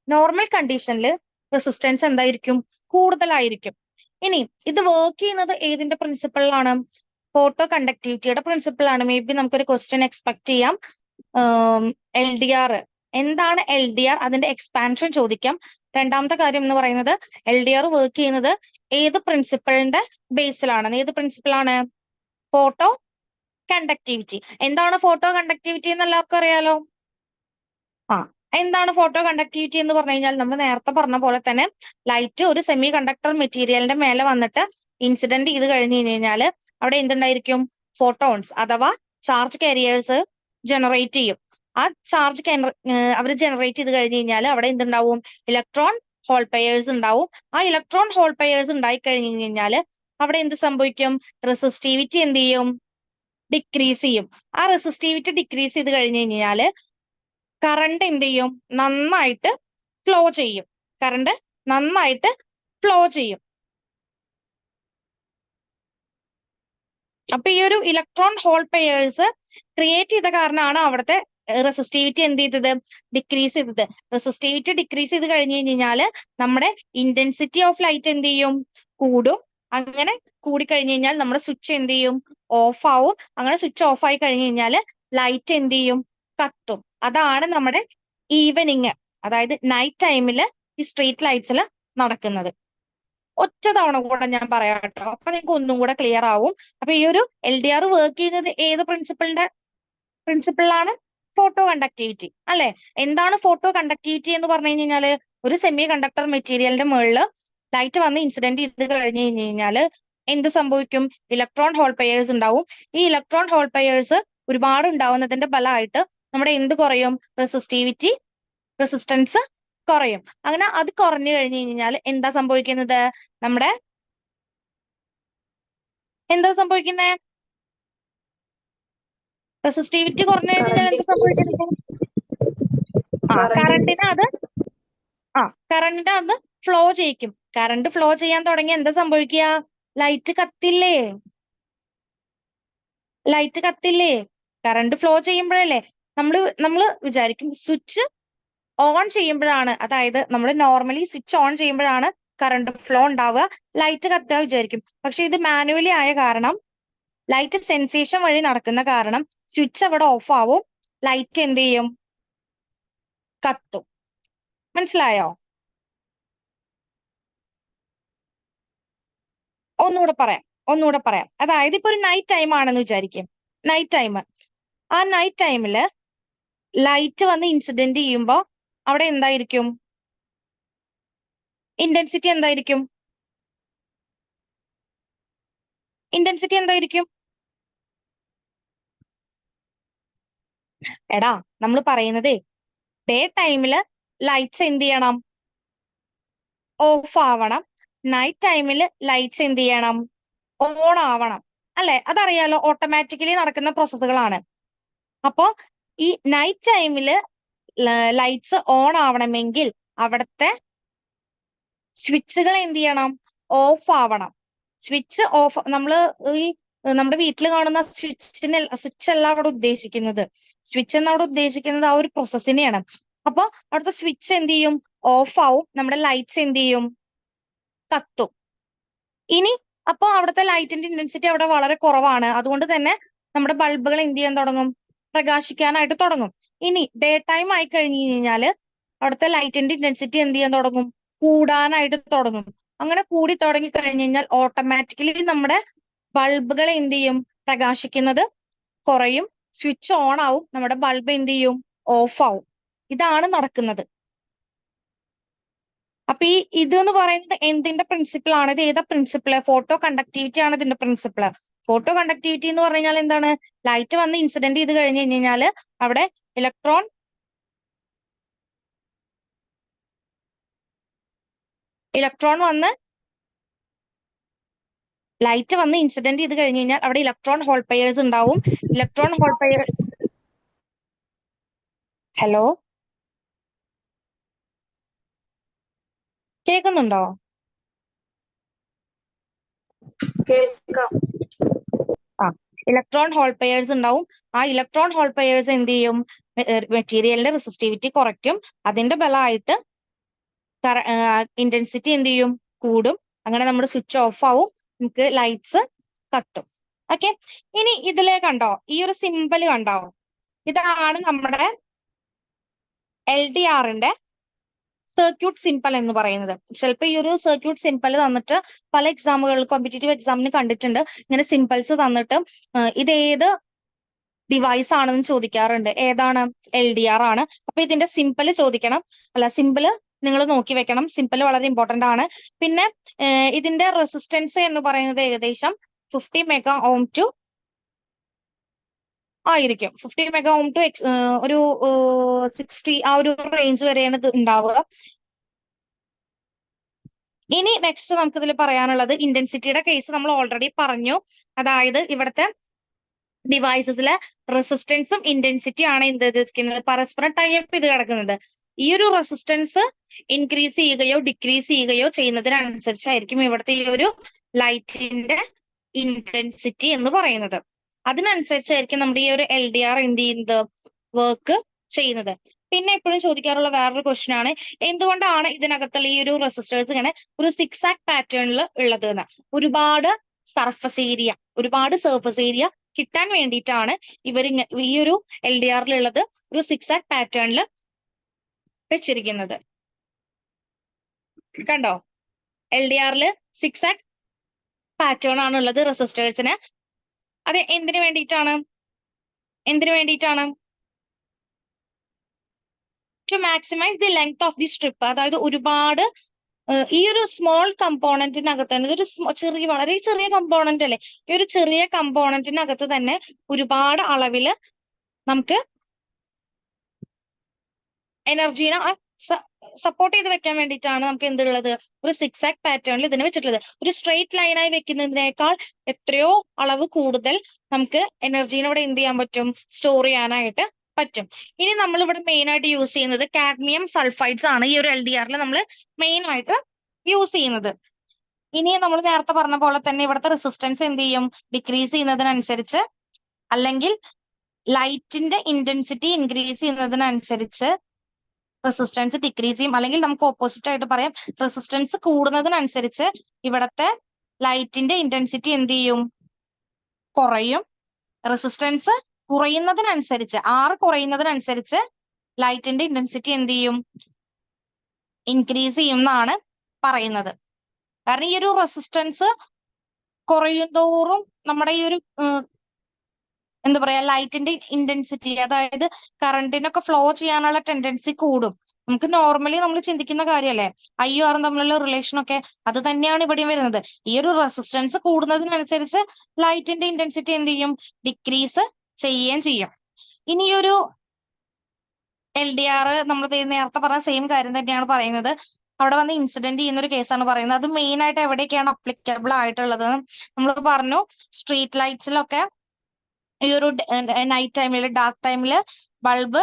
നോർമൽ കണ്ടീഷനിൽ റെസിസ്റ്റൻസ് എന്തായിരിക്കും? കൂടുതലായിരിക്കും. ഇനി ഇത് വർക്ക് ചെയ്യുന്നത് ഏതിന്റെ പ്രിൻസിപ്പിളിലാണ്? ഫോട്ടോ കണ്ടക്ടിവിറ്റിയുടെ പ്രിൻസിപ്പിളാണ്. മേ ബി നമുക്കൊരു ക്വസ്റ്റ്യൻ എക്സ്പെക്ട് ചെയ്യാം. LDR എന്താണ്? LDR അതിന്റെ എക്സ്പാൻഷൻ ചോദിക്കാം. രണ്ടാമത്തെ കാര്യം എന്ന് പറയുന്നത് LDR വർക്ക് ചെയ്യുന്നത് ഏത് പ്രിൻസിപ്പിളിന്റെ ബേസിലാണ്? ഏത് പ്രിൻസിപ്പിളാണ്? Photo conductivity. എന്താണ് ഫോട്ടോ കണ്ടക്ടിവിറ്റി എന്ന് എല്ലാവർക്കും അറിയാലോ. എന്താണ് ഫോട്ടോ കണ്ടക്ടിവിറ്റി എന്ന് പറഞ്ഞു കഴിഞ്ഞാൽ നമ്മൾ നേരത്തെ പറഞ്ഞ പോലെ തന്നെ ലൈറ്റ് ഒരു സെമി കണ്ടക്ടർ മെറ്റീരിയലിന്റെ മേലെ വന്നിട്ട് ഇൻസിഡന്റ് ചെയ്ത് കഴിഞ്ഞു കഴിഞ്ഞാൽ അവിടെ എന്തുണ്ടായിരിക്കും? ഫോട്ടോൺസ് അഥവാ ചാർജ് കാരിയേഴ്സ് ജനറേറ്റ് ചെയ്യും. ആ ചാർജ് അവർ ജനറേറ്റ് ചെയ്ത് കഴിഞ്ഞു കഴിഞ്ഞാൽ അവിടെ എന്തുണ്ടാവും? ഇലക്ട്രോൺ ഹോൾ പെയേഴ്സ് ഉണ്ടാവും. ആ ഇലക്ട്രോൺ ഹോൾ പെയേഴ്സ് ഉണ്ടായി കഴിഞ്ഞു കഴിഞ്ഞാൽ അവിടെ എന്ത് സംഭവിക്കും? റെസിസ്റ്റിവിറ്റി എന്ത് ചെയ്യും? ഡിക്രീസ് ചെയ്യും. ആ റെസിസ്റ്റിവിറ്റി ഡിക്രീസ് ചെയ്ത് കഴിഞ്ഞു കഴിഞ്ഞാൽ കറണ്ട് എന്ത് ചെയ്യും? നന്നായിട്ട് ഫ്ലോ ചെയ്യും. കറണ്ട് നന്നായിട്ട് ഫ്ലോ ചെയ്യും. അപ്പൊ ഈ ഒരു ഇലക്ട്രോൺ ഹോൾ പെയേഴ്സ് ക്രിയേറ്റ് ചെയ്ത കാരണമാണ് അവിടുത്തെ റെസിസ്റ്റിവിറ്റി എന്ത് ചെയ്തത്? ഡിക്രീസ് ചെയ്തത്. റെസിസ്റ്റിവിറ്റി ഡിക്രീസ് ചെയ്ത് കഴിഞ്ഞു കഴിഞ്ഞാൽ നമ്മുടെ ഇന്റൻസിറ്റി ഓഫ് ലൈറ്റ് എന്ത് ചെയ്യും? കൂടും. അങ്ങനെ കൂടിക്കഴിഞ്ഞു കഴിഞ്ഞാൽ നമ്മുടെ സ്വിച്ച് എന്ത് ചെയ്യും? ഓഫ് ആവും. അങ്ങനെ സ്വിച്ച് ഓഫ് ആയി കഴിഞ്ഞു കഴിഞ്ഞാൽ ലൈറ്റ് എന്ത് ചെയ്യും? കത്തും. അതാണ് നമ്മുടെ ഈവനിങ്, അതായത് നൈറ്റ് ടൈമിൽ ഈ സ്ട്രീറ്റ് ലൈറ്റ്സിൽ നടക്കുന്നത്. ഒറ്റ തവണ കൂടെ ഞാൻ പറയാം കേട്ടോ, അപ്പൊ നിങ്ങൾക്ക് ഒന്നും കൂടെ ക്ലിയർ ആവും. അപ്പൊ ഈ ഒരു LDR വർക്ക് ചെയ്യുന്നത് ഏത് പ്രിൻസിപ്പിളിലാണ്? ഫോട്ടോ കണ്ടക്ടിവിറ്റി അല്ലെ? എന്താണ് ഫോട്ടോ കണ്ടക്ടിവിറ്റി എന്ന് പറഞ്ഞു കഴിഞ്ഞാല് ഒരു സെമി കണ്ടക്ടർ മെറ്റീരിയലിന്റെ മുകളിൽ ലൈറ്റ് വന്ന് ഇൻസിഡന്റ് ചെയ്ത് കഴിഞ്ഞു കഴിഞ്ഞാൽ എന്ത് സംഭവിക്കും? ഇലക്ട്രോൺ ഹോൾ പെയേഴ്സ് ഉണ്ടാവും. ഈ ഇലക്ട്രോൺ ഹോൾ പെയേഴ്സ് ഒരുപാട് ഉണ്ടാവുന്നതിന്റെ ഫലമായിട്ട് നമ്മുടെ എന്ത് കുറയും? റെസിസ്റ്റൻസ് കുറയും. അങ്ങനെ അത് കുറഞ്ഞു കഴിഞ്ഞു കഴിഞ്ഞാൽ എന്താ സംഭവിക്കുന്നത്? നമ്മുടെ എന്താ സംഭവിക്കുന്നത്? റെസിസ്റ്റിവിറ്റി കുറഞ്ഞു കഴിഞ്ഞാൽ എന്താ സംഭവിക്കുന്നത്? കറണ്ടിനെ അത് ഫ്ലോ ചെയ്യിക്കും. കറണ്ട് ഫ്ലോ ചെയ്യാൻ തുടങ്ങി എന്താ സംഭവിക്കുക? ലൈറ്റ് കത്തില്ലേ? ലൈറ്റ് കത്തില്ലേ? കറണ്ട് ഫ്ലോ ചെയ്യുമ്പോഴല്ലേ നമ്മൾ വിചാരിക്കും സ്വിച്ച് ഓൺ ചെയ്യുമ്പോഴാണ്, അതായത് നമ്മൾ നോർമലി സ്വിച്ച് ഓൺ ചെയ്യുമ്പോഴാണ് കറണ്ട് ഫ്ലോ ഉണ്ടാവുക, ലൈറ്റ് കത്തുക വിചാരിക്കും. പക്ഷെ ഇത് മാനുവലി ആയ കാരണം, ലൈറ്റ് സെൻസേഷൻ വഴി നടക്കുന്ന കാരണം സ്വിച്ച് അവിടെ ഓഫ് ആവും, ലൈറ്റ് എന്ത് ചെയ്യും? കത്തും. മനസ്സിലായോ? ഒന്നുകൂടെ പറയാം. അതായത് ഇപ്പൊ ഒരു നൈറ്റ് ടൈം ആണെന്ന് വിചാരിക്കും. നൈറ്റ് ടൈം, ആ നൈറ്റ് ടൈമില് ലൈറ്റ് വന്ന് ഇൻസിഡന്റ് ചെയ്യുമ്പോ അവിടെ എന്തായിരിക്കും? ഇന്റൻസിറ്റി എന്തായിരിക്കും? എടാ നമ്മൾ പറയുന്നതേ ഡേ ടൈമില് ലൈറ്റ്സ് എന്ത് ചെയ്യണം? ഓഫ് ആവണം. നൈറ്റ് ടൈമിൽ ലൈറ്റ്സ് എന്ത് ചെയ്യണം? ഓൺ ആവണം. അല്ലെ? അതറിയാലോ, ഓട്ടോമാറ്റിക്കലി നടക്കുന്ന പ്രോസസ്സുകളാണ്. അപ്പോ ഈ നൈറ്റ് ടൈമില് ലൈറ്റ്സ് ഓൺ ആവണമെങ്കിൽ അവിടുത്തെ സ്വിച്ചുകൾ എന്ത് ചെയ്യണം? ഓഫ് ആവണം. സ്വിച്ച് ഓഫ്, ഈ നമ്മുടെ വീട്ടിൽ കാണുന്ന സ്വിച്ച് അല്ല അവിടെ ഉദ്ദേശിക്കുന്നത്. സ്വിച്ച് എന്നവിടെ ഉദ്ദേശിക്കുന്നത് ആ ഒരു പ്രോസസ്സിനെയാണ്. അപ്പൊ അവിടുത്തെ സ്വിച്ച് എന്ത് ചെയ്യും? ഓഫ് ആവും. നമ്മുടെ ലൈറ്റ്സ് എന്ത് ചെയ്യും? കത്തും. ഇനി അപ്പൊ അവിടുത്തെ ലൈറ്റിന്റെ ഇന്റൻസിറ്റി അവിടെ വളരെ കുറവാണ്. അതുകൊണ്ട് തന്നെ നമ്മുടെ ബൾബുകൾ എന്ത് ചെയ്യാൻ തുടങ്ങും? പ്രകാശിക്കാനായിട്ട് തുടങ്ങും. ഇനി ഡേ ടൈം ആയി കഴിഞ്ഞു കഴിഞ്ഞാല് അവിടുത്തെ ലൈറ്റിന്റെ ഇന്റൻസിറ്റി എന്ത് ചെയ്യാൻ തുടങ്ങും? കൂടാനായിട്ട് തുടങ്ങും. അങ്ങനെ കൂടി തുടങ്ങി കഴിഞ്ഞു കഴിഞ്ഞാൽ ഓട്ടോമാറ്റിക്കലി നമ്മുടെ ബൾബുകൾ എന്ത് ചെയ്യും? പ്രകാശിക്കുന്നത് കുറയും. സ്വിച്ച് ഓൺ ആവും. നമ്മുടെ ബൾബ് എന്ത് ചെയ്യും? ഓഫ് ആവും. ഇതാണ് നടക്കുന്നത്. അപ്പൊ ഇത് എന്ന് പറയുന്നത് എന്തിന്റെ പ്രിൻസിപ്പിൾ ആണ്? ഇത് ഏതാ പ്രിൻസിപ്പിള്? ഫോട്ടോ കണ്ടക്ടിവിറ്റി ആണ് ഇതിന്റെ പ്രിൻസിപ്പിള്. ഫോട്ടോ കണ്ടക്ടിവിറ്റി എന്ന് പറഞ്ഞു കഴിഞ്ഞാൽ എന്താണ്? ലൈറ്റ് വന്ന് ഇൻസിഡന്റ് ചെയ്ത് കഴിഞ്ഞ് കഴിഞ്ഞാല് അവിടെ ഇലക്ട്രോൺ വന്ന് ലൈറ്റ് വന്ന് ഇൻസിഡന്റ് ചെയ്ത് കഴിഞ്ഞ് കഴിഞ്ഞാൽ അവിടെ ഇലക്ട്രോൺ ഹോൾ പെയേഴ്സ് ഉണ്ടാവും. ഇലക്ട്രോൺ ഹോൾ പെയർ ഹലോ കേൾക്കുന്നുണ്ടോ? കേൾക്കാം. ഇലക്ട്രോൺ ഹോൾ പെയേഴ്സ് ഉണ്ടാവും. ആ ഇലക്ട്രോൺ ഹോൾ പെയേഴ്സ് എന്ത് ചെയ്യും? മെറ്റീരിയലിന്റെ റെസിസ്റ്റിവിറ്റി കുറയ്ക്കും. അതിന്റെ ബലമായിട്ട് ഇന്റൻസിറ്റി എന്ത് ചെയ്യും? കൂടും. അങ്ങനെ നമ്മുടെ സ്വിച്ച് ഓഫ് ആവും, നമുക്ക് ലൈറ്റ്സ് കത്തും. ഓക്കെ, ഇനി ഇതിലെ കണ്ടോ, ഈ ഒരു സിമ്പൽ കണ്ടോ? ഇതാണ് നമ്മുടെ LDRന്റെ സർക്യൂട്ട് സിമ്പൽ എന്ന് പറയുന്നത്. ചിലപ്പോൾ ഈ ഒരു സർക്യൂട്ട് സിമ്പൽ തന്നിട്ട് പല എക്സാമുകൾ, കോമ്പറ്റേറ്റീവ് എക്സാമിന് കണ്ടിട്ടുണ്ട്, ഇങ്ങനെ സിമ്പൽസ് തന്നിട്ട് ഇത് ഏത് ഡിവൈസ് ആണെന്ന് ചോദിക്കാറുണ്ട്. ഏതാണ്? LDR ആണ്. അപ്പൊ ഇതിന്റെ സിമ്പൽ ചോദിക്കണം. സിമ്പല് നിങ്ങൾ നോക്കി വെക്കണം. സിമ്പൽ വളരെ ഇമ്പോർട്ടന്റ് ആണ്. പിന്നെ ഇതിന്റെ റെസിസ്റ്റൻസ് എന്ന് പറയുന്നത് ഏകദേശം 50 മെഗാ ഓം ടു ആയിരിക്കും. 50 മെഗാ ഓം ടു ഒരു 60 ആ ഒരു റേഞ്ച് വരെയാണ് ഇത് ഉണ്ടാവുക. ഇനി നെക്സ്റ്റ് നമുക്ക് ഇതിൽ പറയാനുള്ളത് ഇന്റൻസിറ്റിയുടെ കേസ് നമ്മൾ ഓൾറെഡി പറഞ്ഞു. അതായത് ഇവിടുത്തെ ഡിവൈസസിലെ റെസിസ്റ്റൻസും ഇന്റൻസിറ്റിയും ആണ് എന്ത് ചെയ്തിരിക്കുന്നത്? പരസ്പരം ടൈപ്പ് ചെയ്ത് കിടക്കുന്നത്. ഈ ഒരു റെസിസ്റ്റൻസ് ഇൻക്രീസ് ചെയ്യുകയോ ഡിക്രീസ് ചെയ്യുകയോ ചെയ്യുന്നതിനനുസരിച്ചായിരിക്കും ഇവിടുത്തെ ഈ ഒരു ലൈറ്റിന്റെ ഇന്റൻസിറ്റി എന്ന് പറയുന്നത്. അതിനനുസരിച്ചായിരിക്കും നമ്മുടെ ഈ ഒരു LDR എന്ത് ചെയ്യുന്നത്? വർക്ക് ചെയ്യുന്നത്. പിന്നെ എപ്പോഴും ചോദിക്കാറുള്ള വേറൊരു ക്വസ്റ്റ്യൻ ആണ്, എന്തുകൊണ്ടാണ് ഇതിനകത്തുള്ള ഈ ഒരു റെസിസ്റ്റേഴ്സ് ഇങ്ങനെ ഒരു സിക്സ് ആക്ക് പാറ്റേണിൽ ഉള്ളത് എന്ന്? ഒരുപാട് സർഫസ് ഏരിയ കിട്ടാൻ വേണ്ടിയിട്ടാണ് ഇവർ ഈ ഒരു LDRൽ ഉള്ളത് ഒരു സിക്സ് ആക്ക് പാറ്റേണിൽ വെച്ചിരിക്കുന്നത്. കണ്ടോ, LDRൽ സിക്സ് ആക്ക് പാറ്റേൺ ആണ് ഉള്ളത് റെസിസ്റ്റേഴ്സിന്. അത് എന്തിനു വേണ്ടിയിട്ടാണ്? To maximize the length of the strip. അതായത് ഒരുപാട് ഈ ഒരു സ്മോൾ കമ്പോണന്റിനകത്ത് തന്നെ, ഇതൊരു ചെറിയ, വളരെ ചെറിയ കമ്പോണന്റ് അല്ലേ, ഈ ഒരു ചെറിയ കമ്പോണന്റിനകത്ത് തന്നെ ഒരുപാട് അളവില് നമുക്ക് എനർജീനെ സപ്പോർട്ട് ചെയ്ത് വെക്കാൻ വേണ്ടിയിട്ടാണ് നമുക്ക് എന്തുള്ളത്? ഒരു സിക്സ് ആക്ക് പാറ്റേണിൽ ഇതിനെ വെച്ചിട്ടുള്ളത്. ഒരു സ്ട്രെയിറ്റ് ലൈനായി വെക്കുന്നതിനേക്കാൾ എത്രയോ അളവ് കൂടുതൽ നമുക്ക് എനർജീനെ ഇവിടെ എന്ത് ചെയ്യാൻ പറ്റും? സ്റ്റോർ ചെയ്യാനായിട്ട് പറ്റും. ഇനി നമ്മൾ ഇവിടെ മെയിൻ ആയിട്ട് യൂസ് ചെയ്യുന്നത് കാഡ്മിയം സൾഫൈഡ്സ് ആണ്. ഈ ഒരു LDRൽ നമ്മൾ മെയിൻ ആയിട്ട് യൂസ് ചെയ്യുന്നത്. ഇനി നമ്മൾ നേരത്തെ പറഞ്ഞ പോലെ തന്നെ ഇവിടുത്തെ റെസിസ്റ്റൻസ് എന്ത് ചെയ്യും? ഡിക്രീസ് ചെയ്യുന്നതിനനുസരിച്ച്, അല്ലെങ്കിൽ ലൈറ്റിന്റെ ഇന്റൻസിറ്റി ഇൻക്രീസ് ചെയ്യുന്നതിനനുസരിച്ച് റെസിസ്റ്റൻസ് ഡിക്രീസ് ചെയ്യും. അല്ലെങ്കിൽ നമുക്ക് ഓപ്പോസിറ്റ് ആയിട്ട് പറയാം, റെസിസ്റ്റൻസ് കൂടുന്നതിനനുസരിച്ച് ഇവിടത്തെ ലൈറ്റിന്റെ ഇന്റൻസിറ്റി എന്ത് ചെയ്യും? കുറയും. റെസിസ്റ്റൻസ് കുറയുന്നതിനനുസരിച്ച്, R കുറയുന്നതിനനുസരിച്ച് ലൈറ്റിന്റെ ഇന്റൻസിറ്റി എന്ത് ചെയ്യും? ഇൻക്രീസ് ചെയ്യും എന്നാണ് പറയുന്നത്. കാരണം ഈ ഒരു റെസിസ്റ്റൻസ് കുറയുന്തോറും നമ്മുടെ ഈ ഒരു എന്താ പറയാ, ലൈറ്റിന്റെ ഇന്റൻസിറ്റി, അതായത് കറണ്ടിനൊക്കെ ഫ്ലോ ചെയ്യാനുള്ള ടെൻഡൻസി കൂടും. നമുക്ക് നോർമലി നമ്മൾ ചിന്തിക്കുന്ന കാര്യമല്ലേ, IR തമ്മിലുള്ള റിലേഷൻ ഒക്കെ, അത് തന്നെയാണ് ഇവിടെയും വരുന്നത്. ഈ ഒരു റെസിസ്റ്റൻസ് കൂടുന്നതിനനുസരിച്ച് ലൈറ്റിന്റെ ഇന്റൻസിറ്റി എന്ത് ചെയ്യും? ഡിക്രീസ് ചെയ്യുകയും ചെയ്യും. ഇനി ഈ ഒരു LDR നമ്മൾ നേരത്തെ പറഞ്ഞ സെയിം കാര്യം തന്നെയാണ് പറയുന്നത്. അവിടെ വന്ന് ഇൻസിഡന്റ് ചെയ്യുന്ന ഒരു കേസാണ് പറയുന്നത്. അത് മെയിൻ ആയിട്ട് എവിടെയൊക്കെയാണ് അപ്ലിക്കബിൾ ആയിട്ടുള്ളത്? നമ്മൾ പറഞ്ഞു, സ്ട്രീറ്റ് ലൈറ്റ്സിലൊക്കെ ഈ ഒരു നൈറ്റ് ടൈമിൽ, ഡാർക്ക് ടൈമിൽ ബൾബ്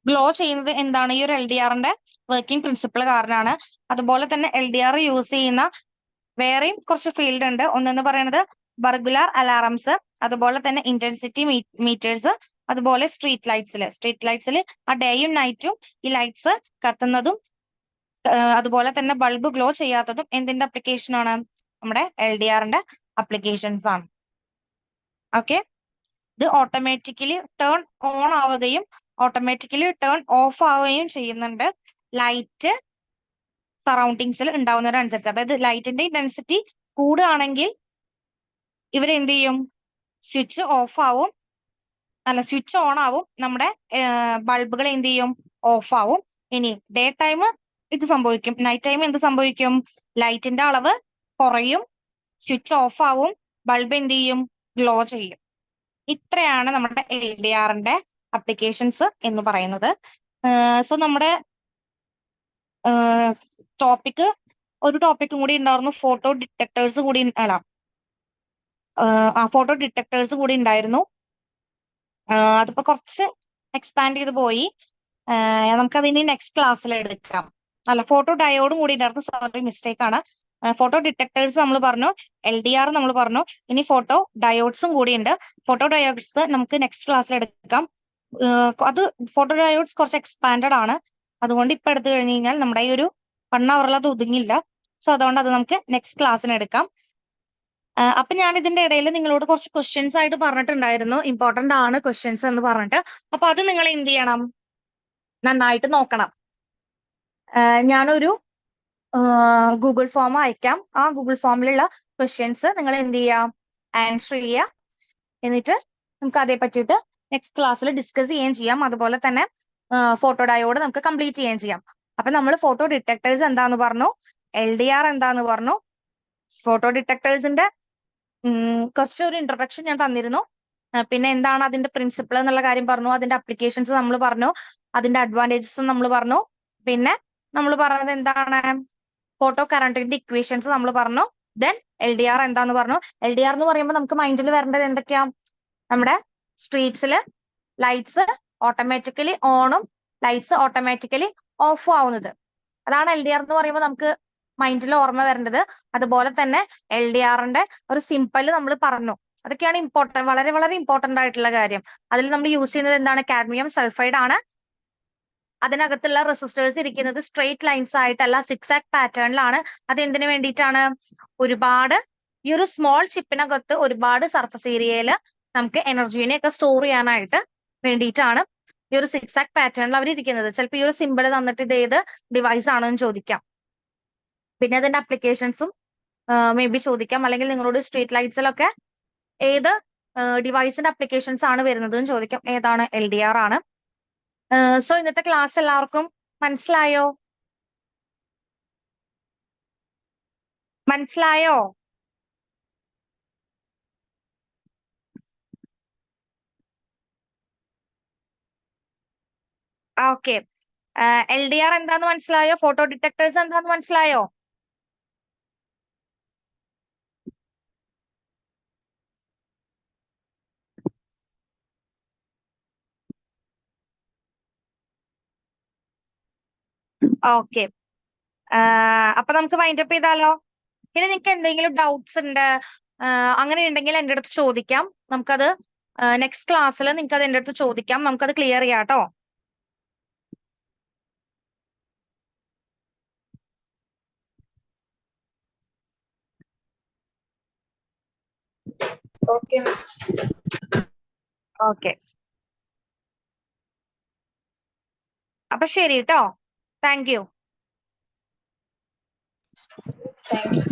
ഗ്ലോ ചെയ്യുന്നത് എന്താണ്? ഈ ഒരു LDRന്റെ വർക്കിംഗ് പ്രിൻസിപ്പിൾ കാരണമാണ്. അതുപോലെ തന്നെ LDR യൂസ് ചെയ്യുന്ന വേറെയും കുറച്ച് ഫീൽഡ് ഉണ്ട്. ഒന്നെന്ന് പറയുന്നത് ബർഗുലാർ അലാറംസ്, അതുപോലെ തന്നെ ഇന്റൻസിറ്റി മീറ്റേഴ്സ്, അതുപോലെ സ്ട്രീറ്റ് ലൈറ്റ്സിൽ ആ ഡേയും നൈറ്റും ഈ ലൈറ്റ്സ് കത്തുന്നതും അതുപോലെ തന്നെ ബൾബ് ഗ്ലോ ചെയ്യാത്തതും എന്തിന്റെ അപ്ലിക്കേഷൻ ആണ്? നമ്മുടെ LDRന്റെ അപ്ലിക്കേഷൻസ് ആണ്. ഓക്കെ, ഇത് ഓട്ടോമാറ്റിക്കലി ടേൺ ഓൺ ആവുകയും ഓട്ടോമാറ്റിക്കലി ടേൺ ഓഫ് ആവുകയും ചെയ്യുന്നുണ്ട് ലൈറ്റ് സറൗണ്ടിങ്സിൽ ഉണ്ടാവുന്നതിനനുസരിച്ച്. അതായത് ലൈറ്റിന്റെ ഇന്റൻസിറ്റി കൂടുകയാണെങ്കിൽ ഇവരെന്ത് ചെയ്യും? സ്വിച്ച് ഓഫ് ആവും, സ്വിച്ച് ഓൺ ആവും, നമ്മുടെ ബൾബുകൾ എന്ത് ചെയ്യും? ഓഫ് ആവും. ഇനി ഡേ ടൈം ഇത് സംഭവിക്കും. നൈറ്റ് ടൈം എന്ത് സംഭവിക്കും? ലൈറ്റിന്റെ അളവ് കുറയും, സ്വിച്ച് ഓഫ് ആവും, ബൾബ് എന്ത് ചെയ്യും? ഗ്ലോ ചെയ്യും. ഇത്രയാണ് നമ്മുടെ LDRന്റെ അപ്ലിക്കേഷൻസ് എന്ന് പറയുന്നത്. സോ നമ്മുടെ ടോപ്പിക് ഒരു ടോപ്പിക്കും കൂടി ഉണ്ടായിരുന്നു, ഫോട്ടോ ഡിറ്റക്ടേഴ്സ് കൂടി അല്ല ഫോട്ടോ ഡിറ്റക്ടേഴ്സ് കൂടി ഉണ്ടായിരുന്നു. അതിപ്പോ കുറച്ച് എക്സ്പാൻഡ് ചെയ്ത് പോയി. നമുക്കതിനി നെക്സ്റ്റ് ക്ലാസ്സിൽ എടുക്കാം. അല്ല, ഫോട്ടോ ഡയോഡും കൂടി ഉണ്ടായിരുന്നു, സോറി മിസ്റ്റേക്ക് ആണ്. ഫോട്ടോ ഡിറ്റക്ടേഴ്സ് നമ്മൾ പറഞ്ഞു, LDR നമ്മൾ പറഞ്ഞു, ഇനി ഫോട്ടോ ഡയോഡ്സും കൂടി ഉണ്ട്. ഫോട്ടോ ഡയോഡ്സ് നമുക്ക് നെക്സ്റ്റ് ക്ലാസ്സിൽ എടുക്കാം. അത് ഫോട്ടോ ഡയോഡ്സ് കുറച്ച് എക്സ്പാൻഡഡ് ആണ്, അതുകൊണ്ട് ഇപ്പൊ എടുത്തു കഴിഞ്ഞു കഴിഞ്ഞാൽ നമ്മുടെ ഈ ഒരു 1 hour അത് ഒതുങ്ങില്ല. സോ അതുകൊണ്ട് അത് നമുക്ക് നെക്സ്റ്റ് ക്ലാസ്സിന് എടുക്കാം. അപ്പൊ ഞാൻ ഇതിന്റെ ഇടയിൽ നിങ്ങളോട് കുറച്ച് ക്വസ്റ്റ്യൻസ് ആയിട്ട് പറഞ്ഞിട്ടുണ്ടായിരുന്നു, ഇമ്പോർട്ടന്റ് ആണ് ക്വസ്റ്റ്യൻസ് എന്ന് പറഞ്ഞിട്ട്. അപ്പൊ അത് നിങ്ങൾ എന്ത് ചെയ്യണം? നന്നായിട്ട് നോക്കണം. ഞാനൊരു ഗൂഗിൾ ഫോം അയക്കാം. ആ ഗൂഗിൾ ഫോമിലുള്ള ക്വസ്റ്റ്യൻസ് നിങ്ങൾ എന്ത് ചെയ്യാം? ആൻസർ ചെയ്യുക. എന്നിട്ട് നമുക്ക് അതേ പറ്റിയിട്ട് നെക്സ്റ്റ് ക്ലാസ്സിൽ ഡിസ്കസ് ചെയ്യുകയും ചെയ്യാം. അതുപോലെ തന്നെ ഫോട്ടോ ഡയോഡ് നമുക്ക് കംപ്ലീറ്റ് ചെയ്യുകയും ചെയ്യാം. അപ്പൊ നമ്മൾ ഫോട്ടോ ഡിറ്റക്ടേഴ്സ് എന്താന്ന് പറഞ്ഞു, LDR എന്താന്ന് പറഞ്ഞു, ഫോട്ടോ ഡിറ്റക്ടേഴ്സിന്റെ കുറച്ചൊരു ഇൻട്രൊഡക്ഷൻ ഞാൻ തന്നിരുന്നു. പിന്നെ എന്താണ് അതിന്റെ പ്രിൻസിപ്പിൾ എന്നുള്ള കാര്യം പറഞ്ഞു, അതിന്റെ അപ്ലിക്കേഷൻസ് നമ്മൾ പറഞ്ഞു, അതിന്റെ അഡ്വാൻറ്റേജസ് നമ്മൾ പറഞ്ഞു. പിന്നെ നമ്മൾ പറഞ്ഞത് എന്താണ്? ഫോട്ടോ കറണ്ടിന്റെ ഇക്വേഷൻസ് നമ്മൾ പറഞ്ഞു. ദെൻ LDR എന്താന്ന് പറഞ്ഞു. LDR എന്ന് പറയുമ്പോൾ നമുക്ക് മൈൻഡിൽ വരേണ്ടത് എന്തൊക്കെയാ? നമ്മുടെ സ്ട്രീറ്റ്സിൽ ലൈറ്റ്സ് ഓട്ടോമാറ്റിക്കലി ഓണും ലൈറ്റ്സ് ഓട്ടോമാറ്റിക്കലി ഓഫും ആവുന്നത്, അതാണ് LDR എന്ന് പറയുമ്പോൾ നമുക്ക് മൈൻഡിൽ ഓർമ്മ വരേണ്ടത്. അതുപോലെ തന്നെ LDRന്റെ ഒരു സിമ്പൽ നമ്മൾ പറഞ്ഞു. അതൊക്കെയാണ് ഇമ്പോർട്ടന്റ്, വളരെ വളരെ ഇമ്പോർട്ടന്റ് ആയിട്ടുള്ള കാര്യം. അതിൽ നമ്മൾ യൂസ് ചെയ്യുന്നത് എന്താണ്? കാഡ്മിയം സൾഫൈഡ് ആണ്. അതിനകത്തുള്ള റെസിസ്റ്റേഴ്സ് ഇരിക്കുന്നത് സ്ട്രെയിറ്റ് ലൈൻസ് ആയിട്ടല്ല, സിക്സാക് പാറ്റേണിലാണ്. അത് എന്തിനു വേണ്ടിയിട്ടാണ്? ഒരുപാട് ഈ ഒരു സ്മോൾ ചിപ്പിനകത്ത് ഒരുപാട് സർഫസ് ഏരിയയിൽ നമുക്ക് എനർജീനെ ഒക്കെ സ്റ്റോർ ചെയ്യാനായിട്ട് വേണ്ടിയിട്ടാണ് ഈ ഒരു സിക്സാക് പാറ്റേണിൽ അവർ ഇരിക്കുന്നത്. ചിലപ്പോൾ ഈ ഒരു സിമ്പിൾ തന്നിട്ട് ഇത് ഏത് ഡിവൈസ് ആണെന്ന് ചോദിക്കാം. പിന്നെ അതിന്റെ അപ്ലിക്കേഷൻസും മേ ബി ചോദിക്കാം. അല്ലെങ്കിൽ നിങ്ങളോട് സ്ട്രീറ്റ് ലൈറ്റ്സിലൊക്കെ ഏത് ഡിവൈസിന്റെ അപ്ലിക്കേഷൻസ് ആണ് വരുന്നത് എന്ന് ചോദിക്കാം. ഏതാണ്? LDR ആണ്. സോ ഇന്നത്തെ ക്ലാസ് എല്ലാവർക്കും മനസ്സിലായോ? മനസ്സിലായോ? ഓക്കെ. LDR എന്താന്ന് മനസ്സിലായോ? ഫോട്ടോ ഡിറ്റക്ടേഴ്സ് എന്താന്ന് മനസ്സിലായോ? ഓക്കെ. അപ്പൊ നമുക്ക് വൈൻഡപ്പ് ചെയ്താലോ? ഇനി നിങ്ങൾക്ക് എന്തെങ്കിലും ഡൗട്ട്സ് ഉണ്ട്, അങ്ങനെ ഉണ്ടെങ്കിൽ എൻ്റെ അടുത്ത് ചോദിക്കാം. നമുക്കത് നെക്സ്റ്റ് ക്ലാസ്സിൽ നിങ്ങൾക്ക് അത് എൻ്റെ അടുത്ത് ചോദിക്കാം, നമുക്കത് ക്ലിയർ ചെയ്യാം കേട്ടോ. Okay, miss. ഓക്കെ, അപ്പൊ ശരി കേട്ടോ. Thank you. Thank you.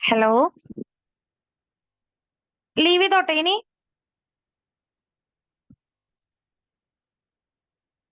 Hello, leave ചെയ്തോട്ടെ ഇനി?